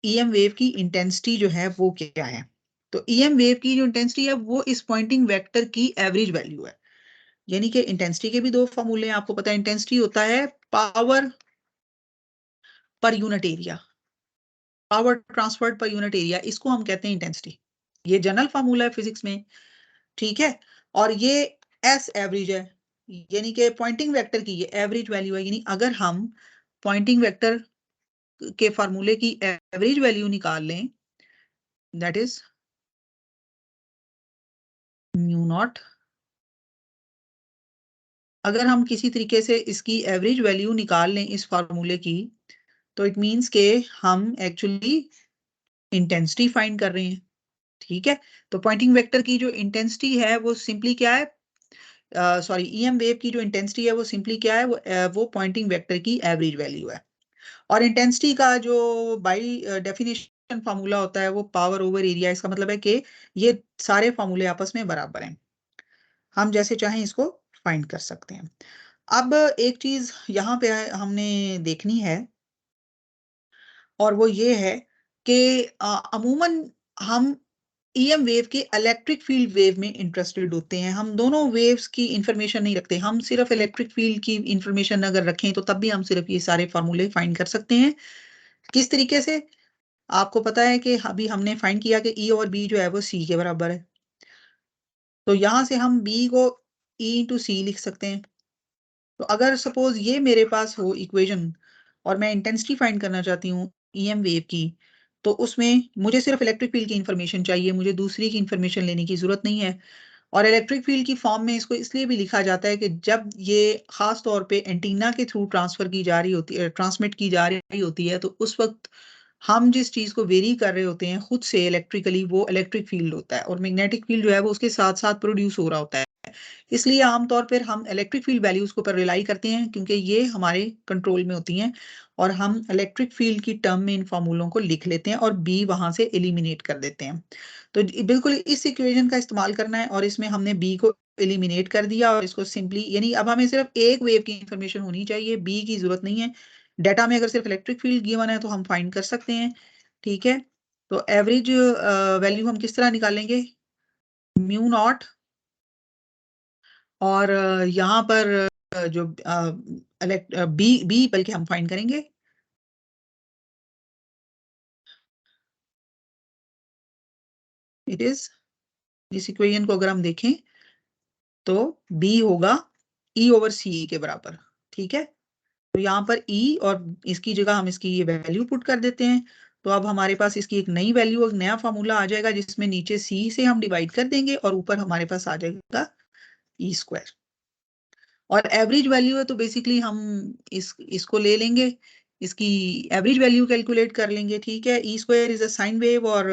ईएम वेव की इंटेंसिटी जो है वो क्या है। तो ईएम वेव की जो इंटेंसिटी है वो इस पॉइंटिंग वेक्टर की एवरेज वैल्यू है। यानी कि इंटेंसिटी के भी दो फॉर्मूले हैं, आपको पता है। इंटेंसिटी होता है पावर पर unit area, power transferred per unit area, इसको हम कहते हैं इंटेंसिटी। ये जनरल फॉर्मूला है फिजिक्स में, ठीक है। और ये एस एवरेज है, यानी कि पॉइंटिंग वेक्टर की ये एवरेज वैल्यू है। यानी अगर हम पॉइंटिंग वेक्टर के फार्मूले की एवरेज वैल्यू निकाल लें, दैट इज म्यू नॉट, अगर हम किसी तरीके से इसकी एवरेज वैल्यू निकाल लें इस फार्मूले की, तो इट मींस के हम एक्चुअली इंटेंसिटी फाइंड कर रहे हैं, ठीक है। तो पॉइंटिंग वेक्टर की जो इंटेंसिटी है वो सिंपली क्या है, सॉरी ईएम वेव की जो इंटेंसिटी है वो सिंपली क्या है, वो पॉइंटिंग वेक्टर की एवरेज वैल्यू है। और इंटेंसिटी का जो बाई डेफिनेशन फार्मूला होता है वो पावर ओवर एरिया। इसका मतलब है कि ये सारे फार्मूले आपस में बराबर हैं, हम जैसे चाहें इसको फाइंड कर सकते हैं। अब एक चीज यहाँ पे हमने देखनी है और वो ये है कि अमूमन हम ईएम वेव के इलेक्ट्रिक फील्ड वेव में इंटरेस्टेड होते हैं। हम दोनों वेव्स की इंफॉर्मेशन नहीं रखते, हम सिर्फ इलेक्ट्रिक फील्ड की इंफॉर्मेशन अगर रखें तो तब भी हम सिर्फ ये सारे फार्मूले फाइंड कर सकते हैं। किस तरीके से, आपको पता है कि अभी हमने फाइंड किया कि ई और बी जो है वो सी के बराबर है, तो यहां से हम बी को ई इंटू सी लिख सकते हैं। तो अगर सपोज ये मेरे पास हो इक्वेशन और मैं इंटेंसिटी फाइंड करना चाहती हूँ ईएम वेव की, तो उसमें मुझे सिर्फ इलेक्ट्रिक फील्ड की इंफॉर्मेशन चाहिए, मुझे दूसरी की इंफॉर्मेशन लेने की जरूरत नहीं है। और इलेक्ट्रिक फील्ड की फॉर्म में इसको इसलिए भी लिखा जाता है कि जब ये खास तौर पे एंटीना के थ्रू ट्रांसफर की जा रही होती है, ट्रांसमिट की जा रही होती है, तो उस वक्त हम जिस चीज को वेरी कर रहे होते हैं खुद से इलेक्ट्रिकली, वो इलेक्ट्रिक फील्ड होता है, और मैग्नेटिक फील्ड जो है वो उसके साथ साथ प्रोड्यूस हो रहा होता है। इसलिए आमतौर पर हम इलेक्ट्रिक फील्ड वैल्यूज को पर रिलाई करते हैं, क्योंकि ये हमारे कंट्रोल में होती हैं, और हम इलेक्ट्रिक फील्ड की टर्म में इन फॉर्मूलों को लिख लेते हैं और बी वहां से एलिमिनेट कर देते हैं। तो बिल्कुल इस इक्वेशन का इस्तेमाल करना है, और इसमें हमने बी को एलिमिनेट कर दिया, और इसको सिंपली, यानी अब हमें सिर्फ एक वेव की इंफॉर्मेशन होनी चाहिए, बी की जरूरत नहीं है। डाटा में अगर सिर्फ इलेक्ट्रिक फील्ड गिवन है तो हम फाइंड कर सकते हैं। ठीक है, तो एवरेज वैल्यू हम किस तरह निकालेंगे, म्यू नॉट, और यहाँ पर जो बी बी बल्कि हम फाइंड करेंगे, इट इज, इस इक्वेशन को अगर हम देखें तो बी होगा ई ओवर सी के बराबर। ठीक है, तो यहाँ पर ई, और इसकी जगह हम इसकी ये वैल्यू पुट कर देते हैं। तो अब हमारे पास इसकी एक नई वैल्यू, एक नया फार्मूला आ जाएगा, जिसमें नीचे सी से हम डिवाइड कर देंगे और ऊपर हमारे पास आ जाएगा ई स्क्वायर। और एवरेज वैल्यू है तो बेसिकली हम इसको ले लेंगे, इसकी एवरेज वैल्यू कैलकुलेट कर लेंगे। ठीक है, E square is a sine wave, और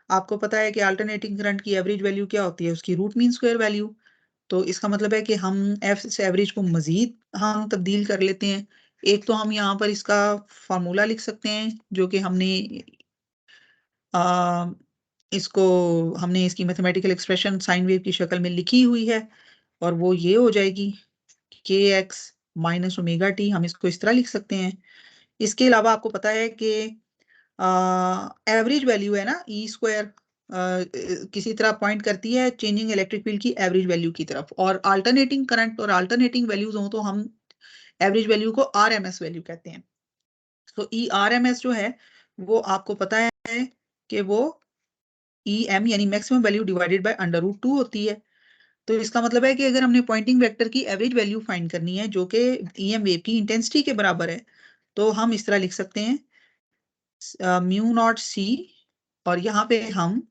आपको पता है कि अल्टरनेटिंग करंट की एवरेज वैल्यू क्या होती है, उसकी रूट मीन स्क्वायर वैल्यू। तो इसका मतलब है कि हम एफ से एवरेज को मजीद हम तब्दील कर लेते हैं। एक तो हम यहाँ पर इसका फार्मूला लिख सकते हैं, जो कि आ, इसको हमने इसकी मैथमेटिकल एक्सप्रेशन साइन वेव की शक्ल में लिखी हुई है, और वो ये हो जाएगी के एक्स माइनस ओमेगा टी, हम इसको इस तरह लिख सकते हैं। इसके अलावा आपको पता है कि एवरेज वैल्यू है ना, ई स्क्वायर किसी तरह पॉइंट करती है चेंजिंग इलेक्ट्रिक फील्ड की एवरेज वैल्यू की तरफ, और अल्टरनेटिंग करंट और अल्टरनेटिंग वैल्यूज हो तो हम एवरेज वैल्यू को आरएमएस वैल्यू कहते हैं। तो ई आरएमएस जो है वो आपको पता है कि वो ई एम यानी maximum value divided by under root 2 होती है। तो इसका मतलब है कि अगर हमने पॉइंटिंग वेक्टर की एवरेज वैल्यू फाइंड करनी है, जो कि ईएम वेव की इंटेंसिटी के बराबर है, तो हम इस तरह लिख सकते हैं म्यू नॉट सी, और यहाँ पे हम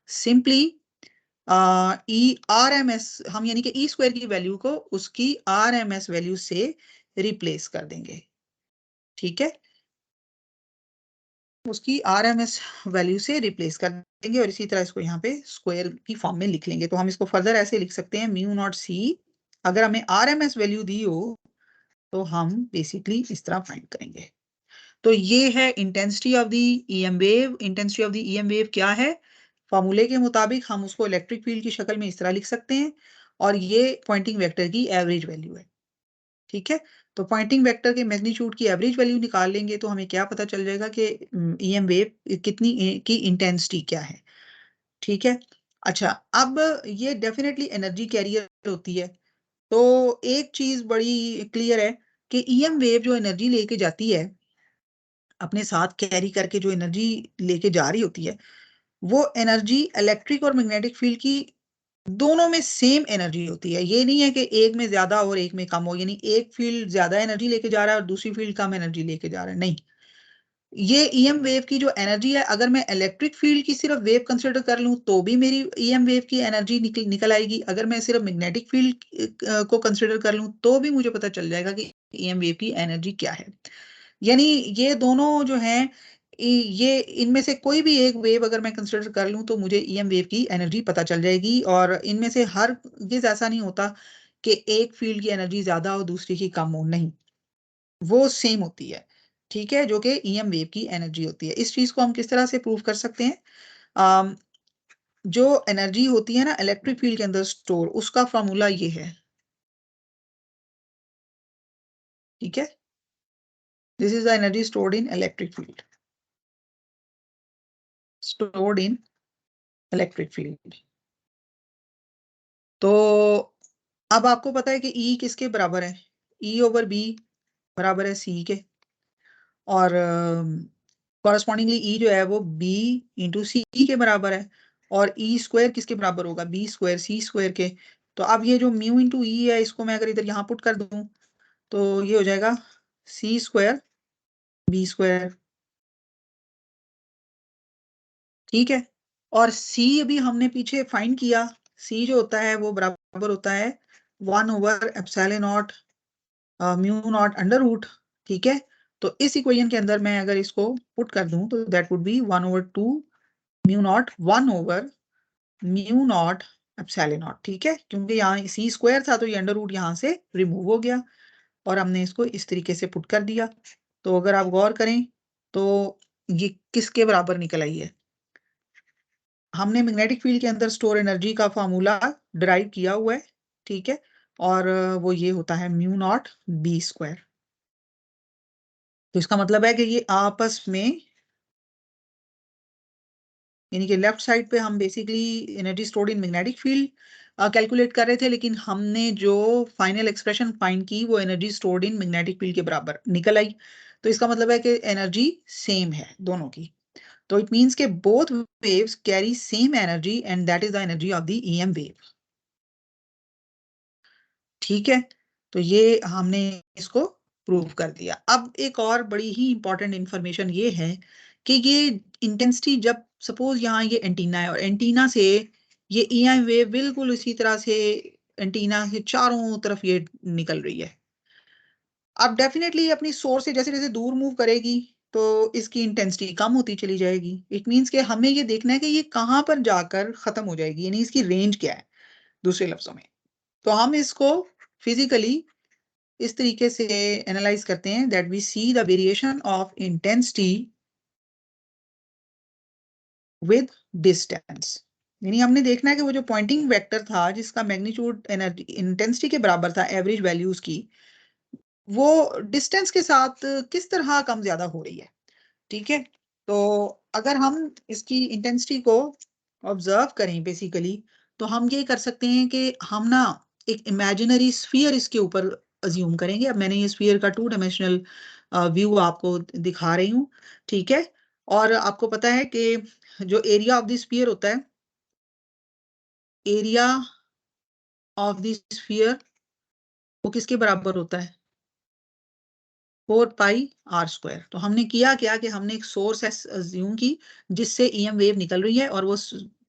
simply E R M S, हम यानी कि ई स्क्वायर की वैल्यू को उसकी आर एम एस वैल्यू से रिप्लेस कर देंगे। ठीक है, उसकी आर एम एस वैल्यू से रिप्लेस कर देंगे, और इसी तरह इसको यहाँ पे स्क्वायर की फॉर्म में लिख लेंगे। तो हम इसको फर्दर ऐसे लिख सकते हैं, म्यू नॉट सी, अगर हमें आर एम एस वैल्यू दी हो तो हम बेसिकली इस तरह फाइंड करेंगे। तो ये है intensity of the EM wave. Intensity of the EM wave क्या है, फॉर्मूले के मुताबिक हम उसको इलेक्ट्रिक फील्ड की शक्ल में इस तरह लिख सकते हैं, और ये पॉइंटिंग वेक्टर की एवरेज वैल्यू है। ठीक है, तो पॉइंटिंग वेक्टर के मैग्नीट्यूड की एवरेज वैल्यू निकाल लेंगे तो हमें क्या पता चल जाएगा कि ईएम वेव कितनी की इंटेंसिटी क्या है। ठीक है, अच्छा, अब ये डेफिनेटली एनर्जी कैरियर होती है। तो एक चीज बड़ी क्लियर है कि ईएम वेव जो एनर्जी लेके जाती है, अपने साथ कैरी करके जो एनर्जी लेके जा रही होती है, वो एनर्जी इलेक्ट्रिक और मैग्नेटिक फील्ड की दोनों में सेम एनर्जी होती है। ये नहीं है कि एक में ज्यादा और एक में कम हो, यानी एक फील्ड ज्यादा एनर्जी लेके जा रहा है और दूसरी फील्ड कम एनर्जी लेके जा रहा है, नहीं। ये ईएम वेव की जो एनर्जी है, अगर मैं इलेक्ट्रिक फील्ड की सिर्फ वेव कंसिडर कर लूं तो भी मेरी ईएम वेव की एनर्जी निकल निकल आएगी, अगर मैं सिर्फ मैग्नेटिक फील्ड को कंसिडर कर लूं तो भी मुझे पता चल जाएगा कि ईएम वेव की एनर्जी क्या है। यानी ये दोनों जो हैं, ये इनमें से कोई भी एक वेव अगर मैं कंसिडर कर लूं तो मुझे ईएम वेव की एनर्जी पता चल जाएगी, और इनमें से हर चीज ऐसा नहीं होता कि एक फील्ड की एनर्जी ज्यादा हो दूसरी की कम हो, नहीं, वो सेम होती है। ठीक है, जो कि ईएम वेव की एनर्जी होती है। इस चीज को हम किस तरह से प्रूव कर सकते हैं, अम, जो एनर्जी होती है ना इलेक्ट्रिक फील्ड के अंदर स्टोर, उसका फॉर्मूला ये है। ठीक है, this is the energy stored in electric field, stored in electric field. तो अब आपको पता है कि E किसके बराबर है, E ओवर बी बराबर है C के, और कॉरस्पॉन्डिंगली E जो है वो B इंटू सी के बराबर है, और E स्क्वायर किसके बराबर होगा, B स्क्वायर C स्क्वायर के। तो अब ये जो म्यू इंटू ई है, इसको मैं अगर इधर यहाँ पुट कर दूं तो ये हो जाएगा C स्क्वायर B स्क्वायर। ठीक है, और C अभी हमने पीछे फाइंड किया, C जो होता है वो बराबर होता है 1 over epsilon naught mu naught under root. ठीक है, तो इस इक्वेशन के अंदर मैं अगर इसको पुट कर दूं तो that would be 1/2 mu naught 1/μ0 epsilon naught. ठीक है, क्योंकि यहाँ सी स्क्वायर था तो ये अंडर रूट यहाँ से रिमूव हो गया और हमने इसको इस तरीके से पुट कर दिया। तो अगर आप गौर करें तो ये किसके बराबर निकल आई है? हमने मैग्नेटिक फील्ड के अंदर स्टोर एनर्जी का फार्मूला डिराइव किया हुआ है। ठीक है, और वो ये होता है μ0 b²। तो इसका मतलब है कि ये आपस में, यानी कि लेफ्ट साइड पे हम basically energy stored in magnetic field calculate कर रहे थे, लेकिन हमने जो फाइनल एक्सप्रेशन फाइंड की वो energy stored in magnetic field के बराबर निकल आई। तो इसका मतलब है कि एनर्जी सेम है दोनों की। तो इट मींस के both waves carry same energy and that is the energy of the EM wave. ठीक है, तो ये हमने इसको प्रूव कर दिया। अब एक और बड़ी ही इंपॉर्टेंट इंफॉर्मेशन ये है कि ये इंटेंसिटी, जब सपोज यहाँ ये एंटीना है और एंटीना से ये ईएम वेव बिल्कुल इसी तरह से एंटीना के चारों तरफ ये निकल रही है। अब डेफिनेटली अपनी सोर्स से जैसे जैसे दूर मूव करेगी तो इसकी इंटेंसिटी कम होती चली जाएगी। इट मींस कि हमें ये देखना है कि ये कहाँ पर जाकर खत्म हो जाएगी, यानी इसकी रेंज क्या है दूसरे लफ्जों में। तो हम इसको फिजिकली इस तरीके से एनालाइज करते हैं that we see the variation of intensity with distance. यानी हमने देखना है कि वो जो पॉइंटिंग वेक्टर था जिसका मैग्नीट्यूड एनर्जी इंटेंसिटी के बराबर था एवरेज वैल्यूज की, वो डिस्टेंस के साथ किस तरह कम ज्यादा हो रही है। ठीक है, तो अगर हम इसकी इंटेंसिटी को ऑब्जर्व करें बेसिकली, तो हम ये कर सकते हैं कि हम ना एक इमेजिनरी स्फीयर इसके ऊपर अज्यूम करेंगे। अब मैंने ये स्फीयर का 2 डायमेंशनल व्यू आपको दिखा रही हूँ। ठीक है, और आपको पता है कि जो एरिया ऑफ द स्फीयर होता है, एरिया ऑफ द स्फीयर वो किसके बराबर होता है? 4πr²। तो हमने किया क्या कि हमने एक सोर्स अज्यूम की जिससे ईएम वेव निकल रही है और वो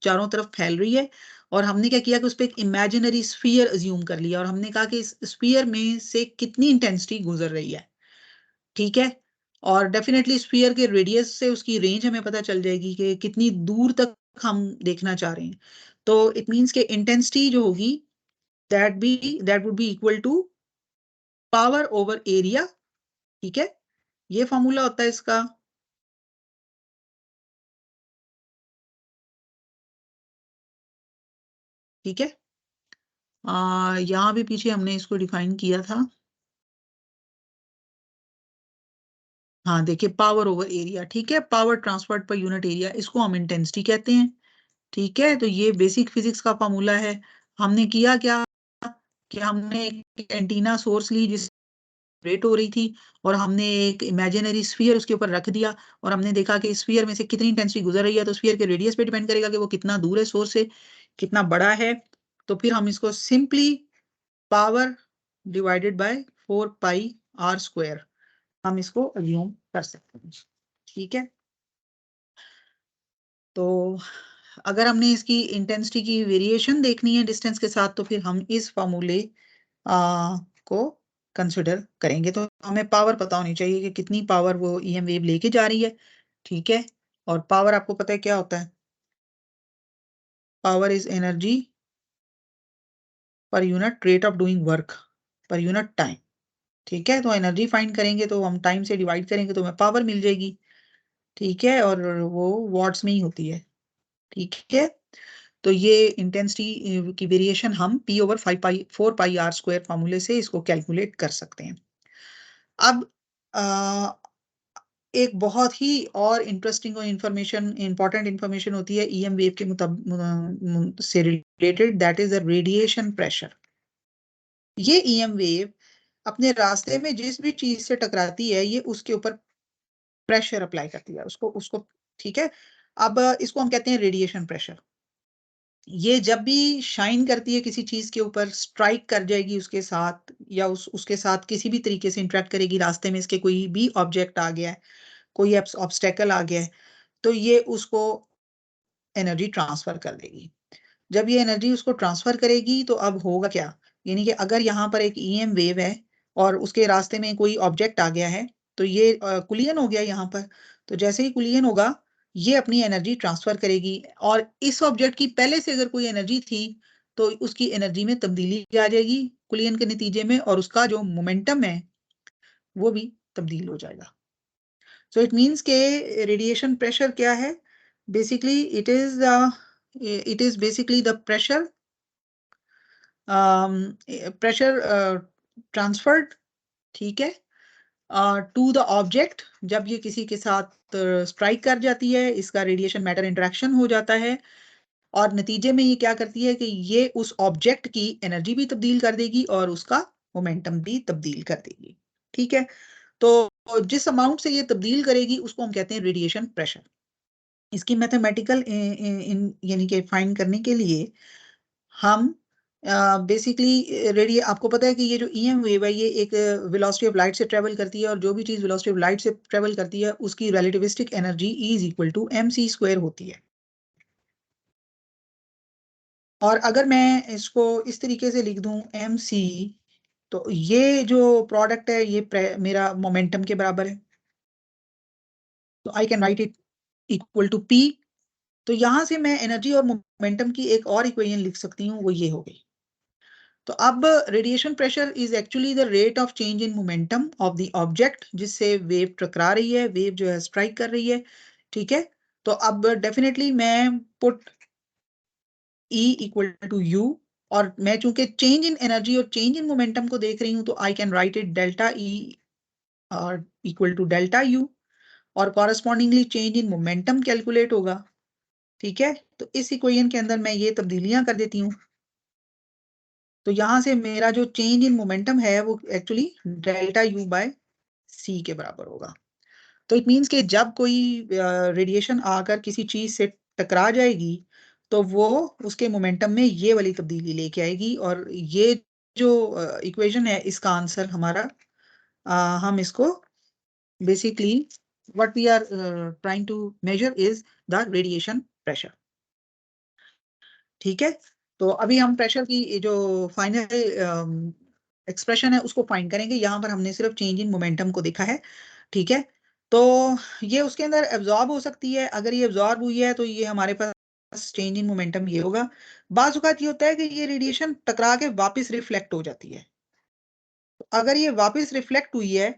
चारों तरफ फैल रही है, और हमने क्या किया कि उस पर एक इमेजिनरी स्फीयर अज्यूम कर लिया और हमने कहा कि इस स्फीयर में से कितनी इंटेंसिटी गुजर रही है। ठीक है, और डेफिनेटली स्फीयर के रेडियस से उसकी रेंज हमें पता चल जाएगी कि कितनी दूर तक हम देखना चाह रहे हैं। तो इट मींस के इंटेंसिटी जो होगी that would be equal to power over area. ठीक है, ये फॉर्मूला होता है इसका। ठीक है, यहाँ भी पीछे हमने इसको डिफाइन किया था। हाँ देखिए, पावर ओवर एरिया। ठीक है, power transferred per unit area, इसको हम इंटेंसिटी कहते हैं। ठीक है, तो ये बेसिक फिजिक्स का फॉर्मूला है। हमने किया क्या कि हमने एक एंटीना सोर्स ली जिस रेट हो रही थी और हमने एक इमेजिनरी स्फीयर उसके ऊपर रख दिया और हमने देखा कि स्फीयर में से कितनी इंटेंसिटी गुजर रही है। तो स्फीयर के रेडियस पे डिपेंड करेगा कि वो कितना दूर है सोर्स से, कितना बड़ा है। तो फिर हम इसको simply power divided by 4πr², हम इसको अज्यूम कर सकते हैं। ठीक है, तो अगर हमने इसकी इंटेंसिटी की वेरिएशन देखनी है डिस्टेंस के साथ तो फिर हम इस फॉर्मूले को कंसिडर करेंगे। तो हमें पावर पता होनी चाहिए कि कितनी पावर वो ईएम वेव लेके जा रही है। ठीक है, और पावर आपको पता है क्या होता है? Power is energy per unit rate of doing work पर यूनिट टाइम। ठीक है, तो एनर्जी फाइंड करेंगे तो हम टाइम से डिवाइड करेंगे तो हमें पावर मिल जाएगी। ठीक है, और वो वॉट्स में ही होती है। ठीक है, तो ये इंटेंसिटी की वेरिएशन हम P ओवर 4πr² फॉर्मूले से इसको कैलकुलेट कर सकते हैं। अब एक बहुत ही और इंटरेस्टिंग और इंपॉर्टेंट इंफॉर्मेशन होती है ईएम वेव के से related, that is the radiation pressure. ये ईएम वेव अपने रास्ते में जिस भी चीज से टकराती है ये उसके ऊपर प्रेशर अप्लाई करती है उसको उसको ठीक है, अब इसको हम कहते हैं रेडिएशन प्रेशर। ये जब भी शाइन करती है किसी चीज के ऊपर, स्ट्राइक कर जाएगी उसके साथ या उसके साथ किसी भी तरीके से इंटरेक्ट करेगी, रास्ते में इसके कोई भी ऑब्जेक्ट आ गया है, कोई ऑब्स्टेकल आ गया है, तो ये उसको एनर्जी ट्रांसफर कर देगी। जब ये एनर्जी उसको ट्रांसफर करेगी तो अब होगा क्या, यानी कि अगर यहाँ पर एक ईएम वेव है और उसके रास्ते में कोई ऑब्जेक्ट आ गया है तो ये कुलियन हो गया यहाँ पर। तो जैसे ही कुलियन होगा ये अपनी एनर्जी ट्रांसफर करेगी, और इस ऑब्जेक्ट की पहले से अगर कोई एनर्जी थी तो उसकी एनर्जी में तब्दीली आ जाएगी कुलियन के नतीजे में, और उसका जो मोमेंटम है वो भी तब्दील हो जाएगा। सो इट मीन्स के रेडिएशन प्रेशर क्या है? Basically it is basically the pressure transferred, ठीक है, टू द ऑब्जेक्ट। जब ये किसी के साथ स्ट्राइक कर जाती है, इसका रेडिएशन मैटर इंटरेक्शन हो जाता है, और नतीजे में ये क्या करती है कि ये उस ऑब्जेक्ट की एनर्जी भी तब्दील कर देगी और उसका मोमेंटम भी तब्दील कर देगी, ठीक है। तो जिस अमाउंट से ये तब्दील करेगी उसको हम कहते हैं रेडिएशन प्रेशर। इसकी मैथमेटिकल यानी कि फाइंड करने के लिए हम बेसिकली रेडिए, आपको पता है कि ये जो ईएम वेव है ये एक वेलोसिटी ऑफ लाइट से ट्रेवल करती है, और जो भी चीज वेलोसिटी ऑफ लाइट से ट्रेवल करती है उसकी relativistic energy is equal to mc² होती है। और अगर मैं इसको इस तरीके से लिख दूं mc, तो ये जो प्रोडक्ट है ये मेरा मोमेंटम के बराबर है, तो I can write it equal to p। तो यहां से मैं एनर्जी और मोमेंटम की एक और इक्वेशन लिख सकती हूँ, वो ये हो गई। तो अब radiation pressure is actually the rate of change in momentum of the object जिससे वेव टकरा रही है, वेव जो है स्ट्राइक कर रही है, ठीक है। तो अब डेफिनेटली मैं put E equal to u, और मैं चूंकि चेंज इन एनर्जी और चेंज इन मोमेंटम को देख रही हूं तो I can write it delta E equal to delta you, और correspondingly change in momentum calculate होगा, ठीक है। तो इस इक्वेशन के अंदर मैं ये तब्दीलियां कर देती हूँ। तो यहां से मेरा जो चेंज इन मोमेंटम है वो एक्चुअली डेल्टा यू बाय सी के बराबर होगा। तो इट मीन्स कि जब कोई रेडिएशन आकर किसी चीज से टकरा जाएगी तो वो उसके मोमेंटम में ये वाली तब्दीली लेके आएगी, और ये जो इक्वेशन है इसका आंसर हमारा हम इसको basically what we are trying to measure is the radiation pressure, ठीक है। तो अभी हम प्रेशर की जो फाइनल एक्सप्रेशन है उसको फाइंड करेंगे। यहाँ पर हमने सिर्फ चेंज इन मोमेंटम को देखा है, ठीक है। तो ये उसके अंदर एब्जॉर्ब हो सकती है, अगर ये एब्जॉर्ब हुई है तो ये हमारे पास चेंज इन मोमेंटम ये होगा। बाज़ औक़ात ये होता है कि ये रेडिएशन टकरा के वापस रिफ्लेक्ट हो जाती है। तो अगर ये वापस रिफ्लेक्ट हुई है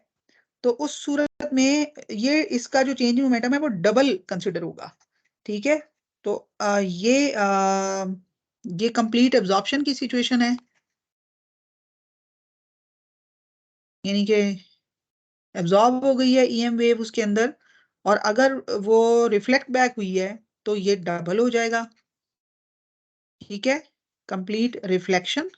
तो उस सूरत में ये इसका जो चेंज इन मोमेंटम है वो डबल कंसिडर होगा, ठीक है। तो ये कंप्लीट एब्जॉर्प्शन की सिचुएशन है, यानी कि एब्जॉर्ब हो गई है ईएम वेव उसके अंदर, और अगर वो रिफ्लेक्ट बैक हुई है तो ये डबल हो जाएगा, ठीक है, कंप्लीट रिफ्लेक्शन।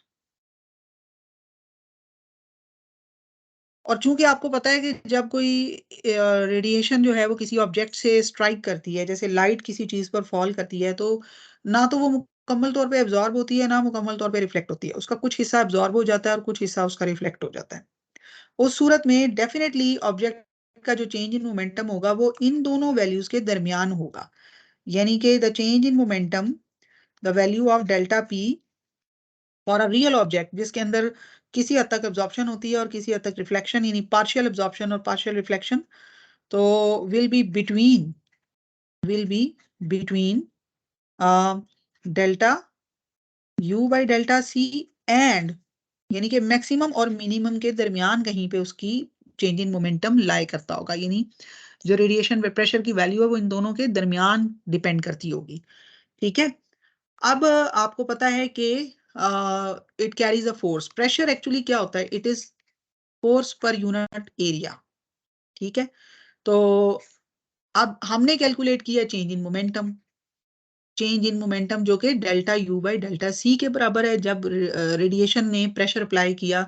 और चूंकि आपको पता है कि जब कोई रेडिएशन जो है वो किसी ऑब्जेक्ट से स्ट्राइक करती है, जैसे लाइट किसी चीज पर फॉल करती है, तो ना तो वो मुकम्मल तौर पे एब्जॉर्ब होती है ना मुकम्मल तौर पे रिफ्लेक्ट होती है, उसका कुछ हिस्सा एब्जॉर्ब हो जाता है और कुछ हिस्सा उसका रिफ्लेक्ट हो जाता है। उस सूरत में डेफिनेटली ऑब्जेक्ट का जो चेंज इन मोमेंटम होगा वो इन दोनों वैल्यूज के दरमियान होगा, यानी कि the change in momentum, the value of delta P for a real object जिसके अंदर किसी हद तक एब्जॉर्प्शन होती है और किसी हद तक रिफ्लेक्शन, यानी पार्शियल एब्जॉर्प्शन और पार्शियल रिफ्लेक्शन, तो will be between will be between delta U by delta c and, यानी कि मैक्सिमम और मिनिमम के दरमियान कहीं पे उसकी चेंज इन मोमेंटम लाई करता होगा, यानी जो रेडिएशन प्रेशर की वैल्यू है वो इन दोनों के दरमियान डिपेंड करती होगी, ठीक है। अब आपको पता है कि it carries a force. Pressure actually क्या होता है? It is force per unit area, ठीक है। तो अब हमने कैलकुलेट किया change in momentum, change in momentum जो कि delta U by delta c के बराबर है। जब रेडिएशन ने प्रेशर अप्लाई किया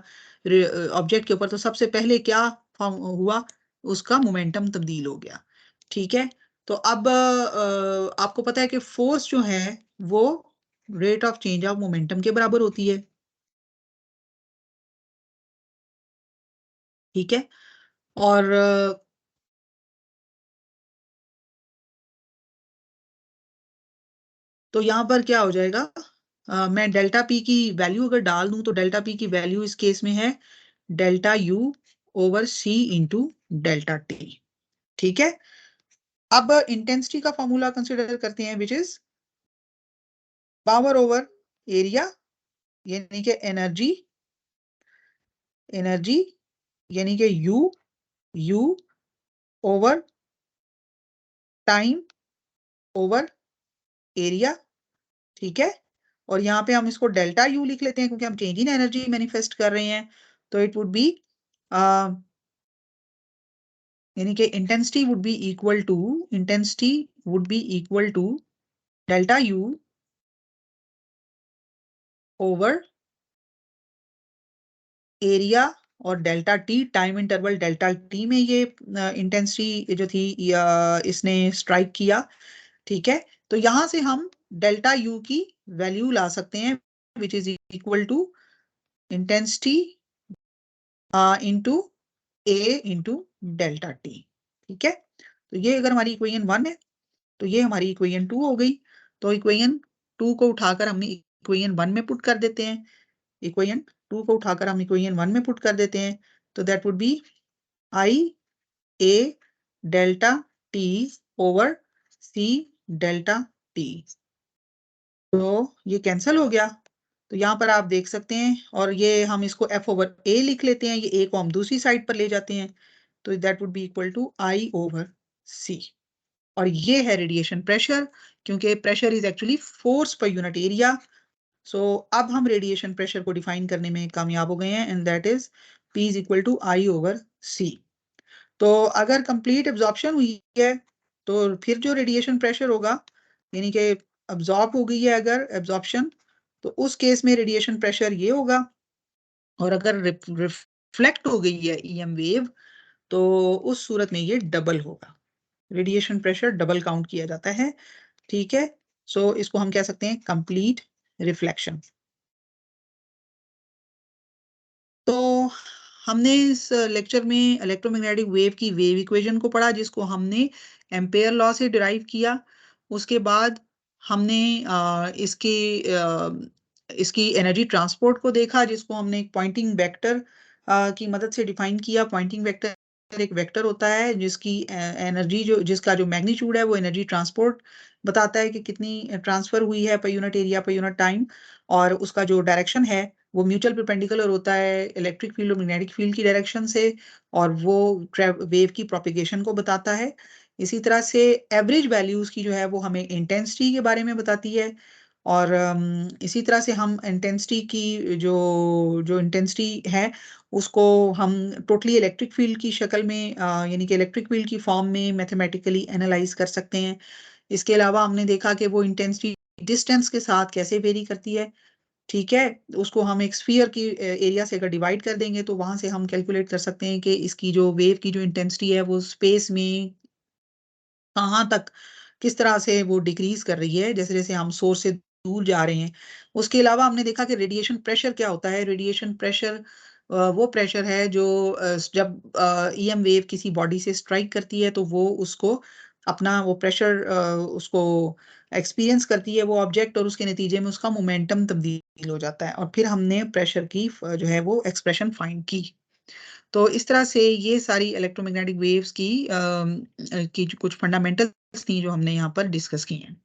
ऑब्जेक्ट के ऊपर तो सबसे पहले क्या फॉर्म हुआ? उसका मोमेंटम तब्दील हो गया, ठीक है। तो अब आपको पता है कि फोर्स जो है वो rate of change of momentum के बराबर होती है, ठीक है। और तो यहाँ पर क्या हो जाएगा? मैं डेल्टा पी की वैल्यू अगर डाल दूं तो डेल्टा पी की वैल्यू इस केस में है डेल्टा यू ओवर सी इंटू डेल्टा टी। ठीक है, अब इंटेंसिटी का फॉर्मूला कंसिडर करते हैं, which is power over area, यानी कि एनर्जी, यानी कि you over time over area. ठीक है, और यहाँ पे हम इसको डेल्टा यू लिख लेते हैं क्योंकि हम चेंज इन एनर्जी मैनिफेस्ट कर रहे हैं। तो इट वुड बी यानी कि intensity would be equal to delta u over area और delta t, time interval delta t में ये इंटेंसिटी जो थी इसने स्ट्राइक किया। ठीक है, तो यहां से हम डेल्टा यू की वैल्यू ला सकते हैं, which is equal to intensity into A into delta t. ठीक है, तो ये अगर हमारी इक्वेशन 1 है तो ये हमारी इक्वेशन 2 हो गई। तो इक्वेशन 2 को उठाकर हमने इक्वेशन 1 में पुट कर देते हैं, इक्वेशन 2 को उठाकर हम इक्वेशन 1 में पुट कर देते हैं। तो that would be I A delta t over c delta t. तो ये कैंसिल हो गया। तो यहाँ पर आप देख सकते हैं, और ये हम इसको एफ ओवर ए लिख लेते हैं, ये ए को हम दूसरी साइड पर ले जाते हैं, तो that would be equal to I over c. और ये है रेडिएशन प्रेशर, क्योंकि pressure is actually force per unit area. So अब हम रेडिएशन प्रेशर को डिफाइन करने में कामयाब हो गए हैं, and that is P is equal to I over c. तो अगर कंप्लीट एब्जॉर्प्शन हुई है तो फिर जो रेडिएशन प्रेशर होगा, यानी कि अब्जॉर्ब हो गई है अगर एब्जॉर्प्शन, तो उस केस में रेडिएशन प्रेशर ये होगा। और अगर रिफ्लेक्ट हो गई है ईएम वेव, तो उस सूरत में ये डबल होगा, रेडिएशन प्रेशर डबल काउंट किया जाता है। ठीक है, सो इसको हम कह सकते हैं कंप्लीट रिफ्लेक्शन। तो हमने इस लेक्चर में इलेक्ट्रोमैग्नेटिक वेव की वेव इक्वेशन को पढ़ा, जिसको हमने एम्पेयर लॉ से डिराइव किया। उसके बाद हमने इसकी एनर्जी ट्रांसपोर्ट को देखा, जिसको हमने एक पॉइंटिंग वेक्टर की मदद से डिफाइन किया। पॉइंटिंग वेक्टर एक वेक्टर होता है जिसकी एनर्जी जिसका जो मैग्नीट्यूड है वो एनर्जी ट्रांसपोर्ट बताता है कि कितनी ट्रांसफर हुई है पर unit area per unit time, और उसका जो डायरेक्शन है वो म्यूचुअल परपेंडिकुलर होता है इलेक्ट्रिक फील्ड और मैग्नेटिक फील्ड की डायरेक्शन से, और वो वेव की प्रोपिगेशन को बताता है। इसी तरह से एवरेज वैल्यूज की जो है वो हमें इंटेंसिटी के बारे में बताती है। और इसी तरह से हम इंटेंसिटी की जो जो इंटेंसिटी है उसको हम टोटली इलेक्ट्रिक फील्ड की शक्ल में यानी कि इलेक्ट्रिक फील्ड की फॉर्म में मैथमेटिकली एनालाइज कर सकते हैं। इसके अलावा हमने देखा कि वो इंटेंसिटी डिस्टेंस के साथ कैसे वेरी करती है। ठीक है, उसको हम एक स्फीयर की एरिया से अगर डिवाइड कर देंगे तो वहां से हम कैलकुलेट कर सकते हैं कि इसकी जो वेव की जो इंटेंसिटी है वो स्पेस में कहाँ तक किस तरह से वो डिक्रीज कर रही है जैसे जैसे हम सोर्स से दूर जा रहे हैं। उसके अलावा हमने देखा कि रेडिएशन प्रेशर क्या होता है। रेडिएशन प्रेशर वो प्रेशर है जो जब ईएम वेव किसी बॉडी से स्ट्राइक करती है तो वो उसको अपना वो प्रेशर उसको एक्सपीरियंस करती है वो ऑब्जेक्ट, और उसके नतीजे में उसका मोमेंटम तब्दील हो जाता है, और फिर हमने प्रेशर की जो है वो एक्सप्रेशन फाइंड की। तो इस तरह से ये सारी इलेक्ट्रोमैग्नेटिक वेव्स की जो कुछ फंडामेंटल्स थी जो हमने यहाँ पर डिस्कस की हैं।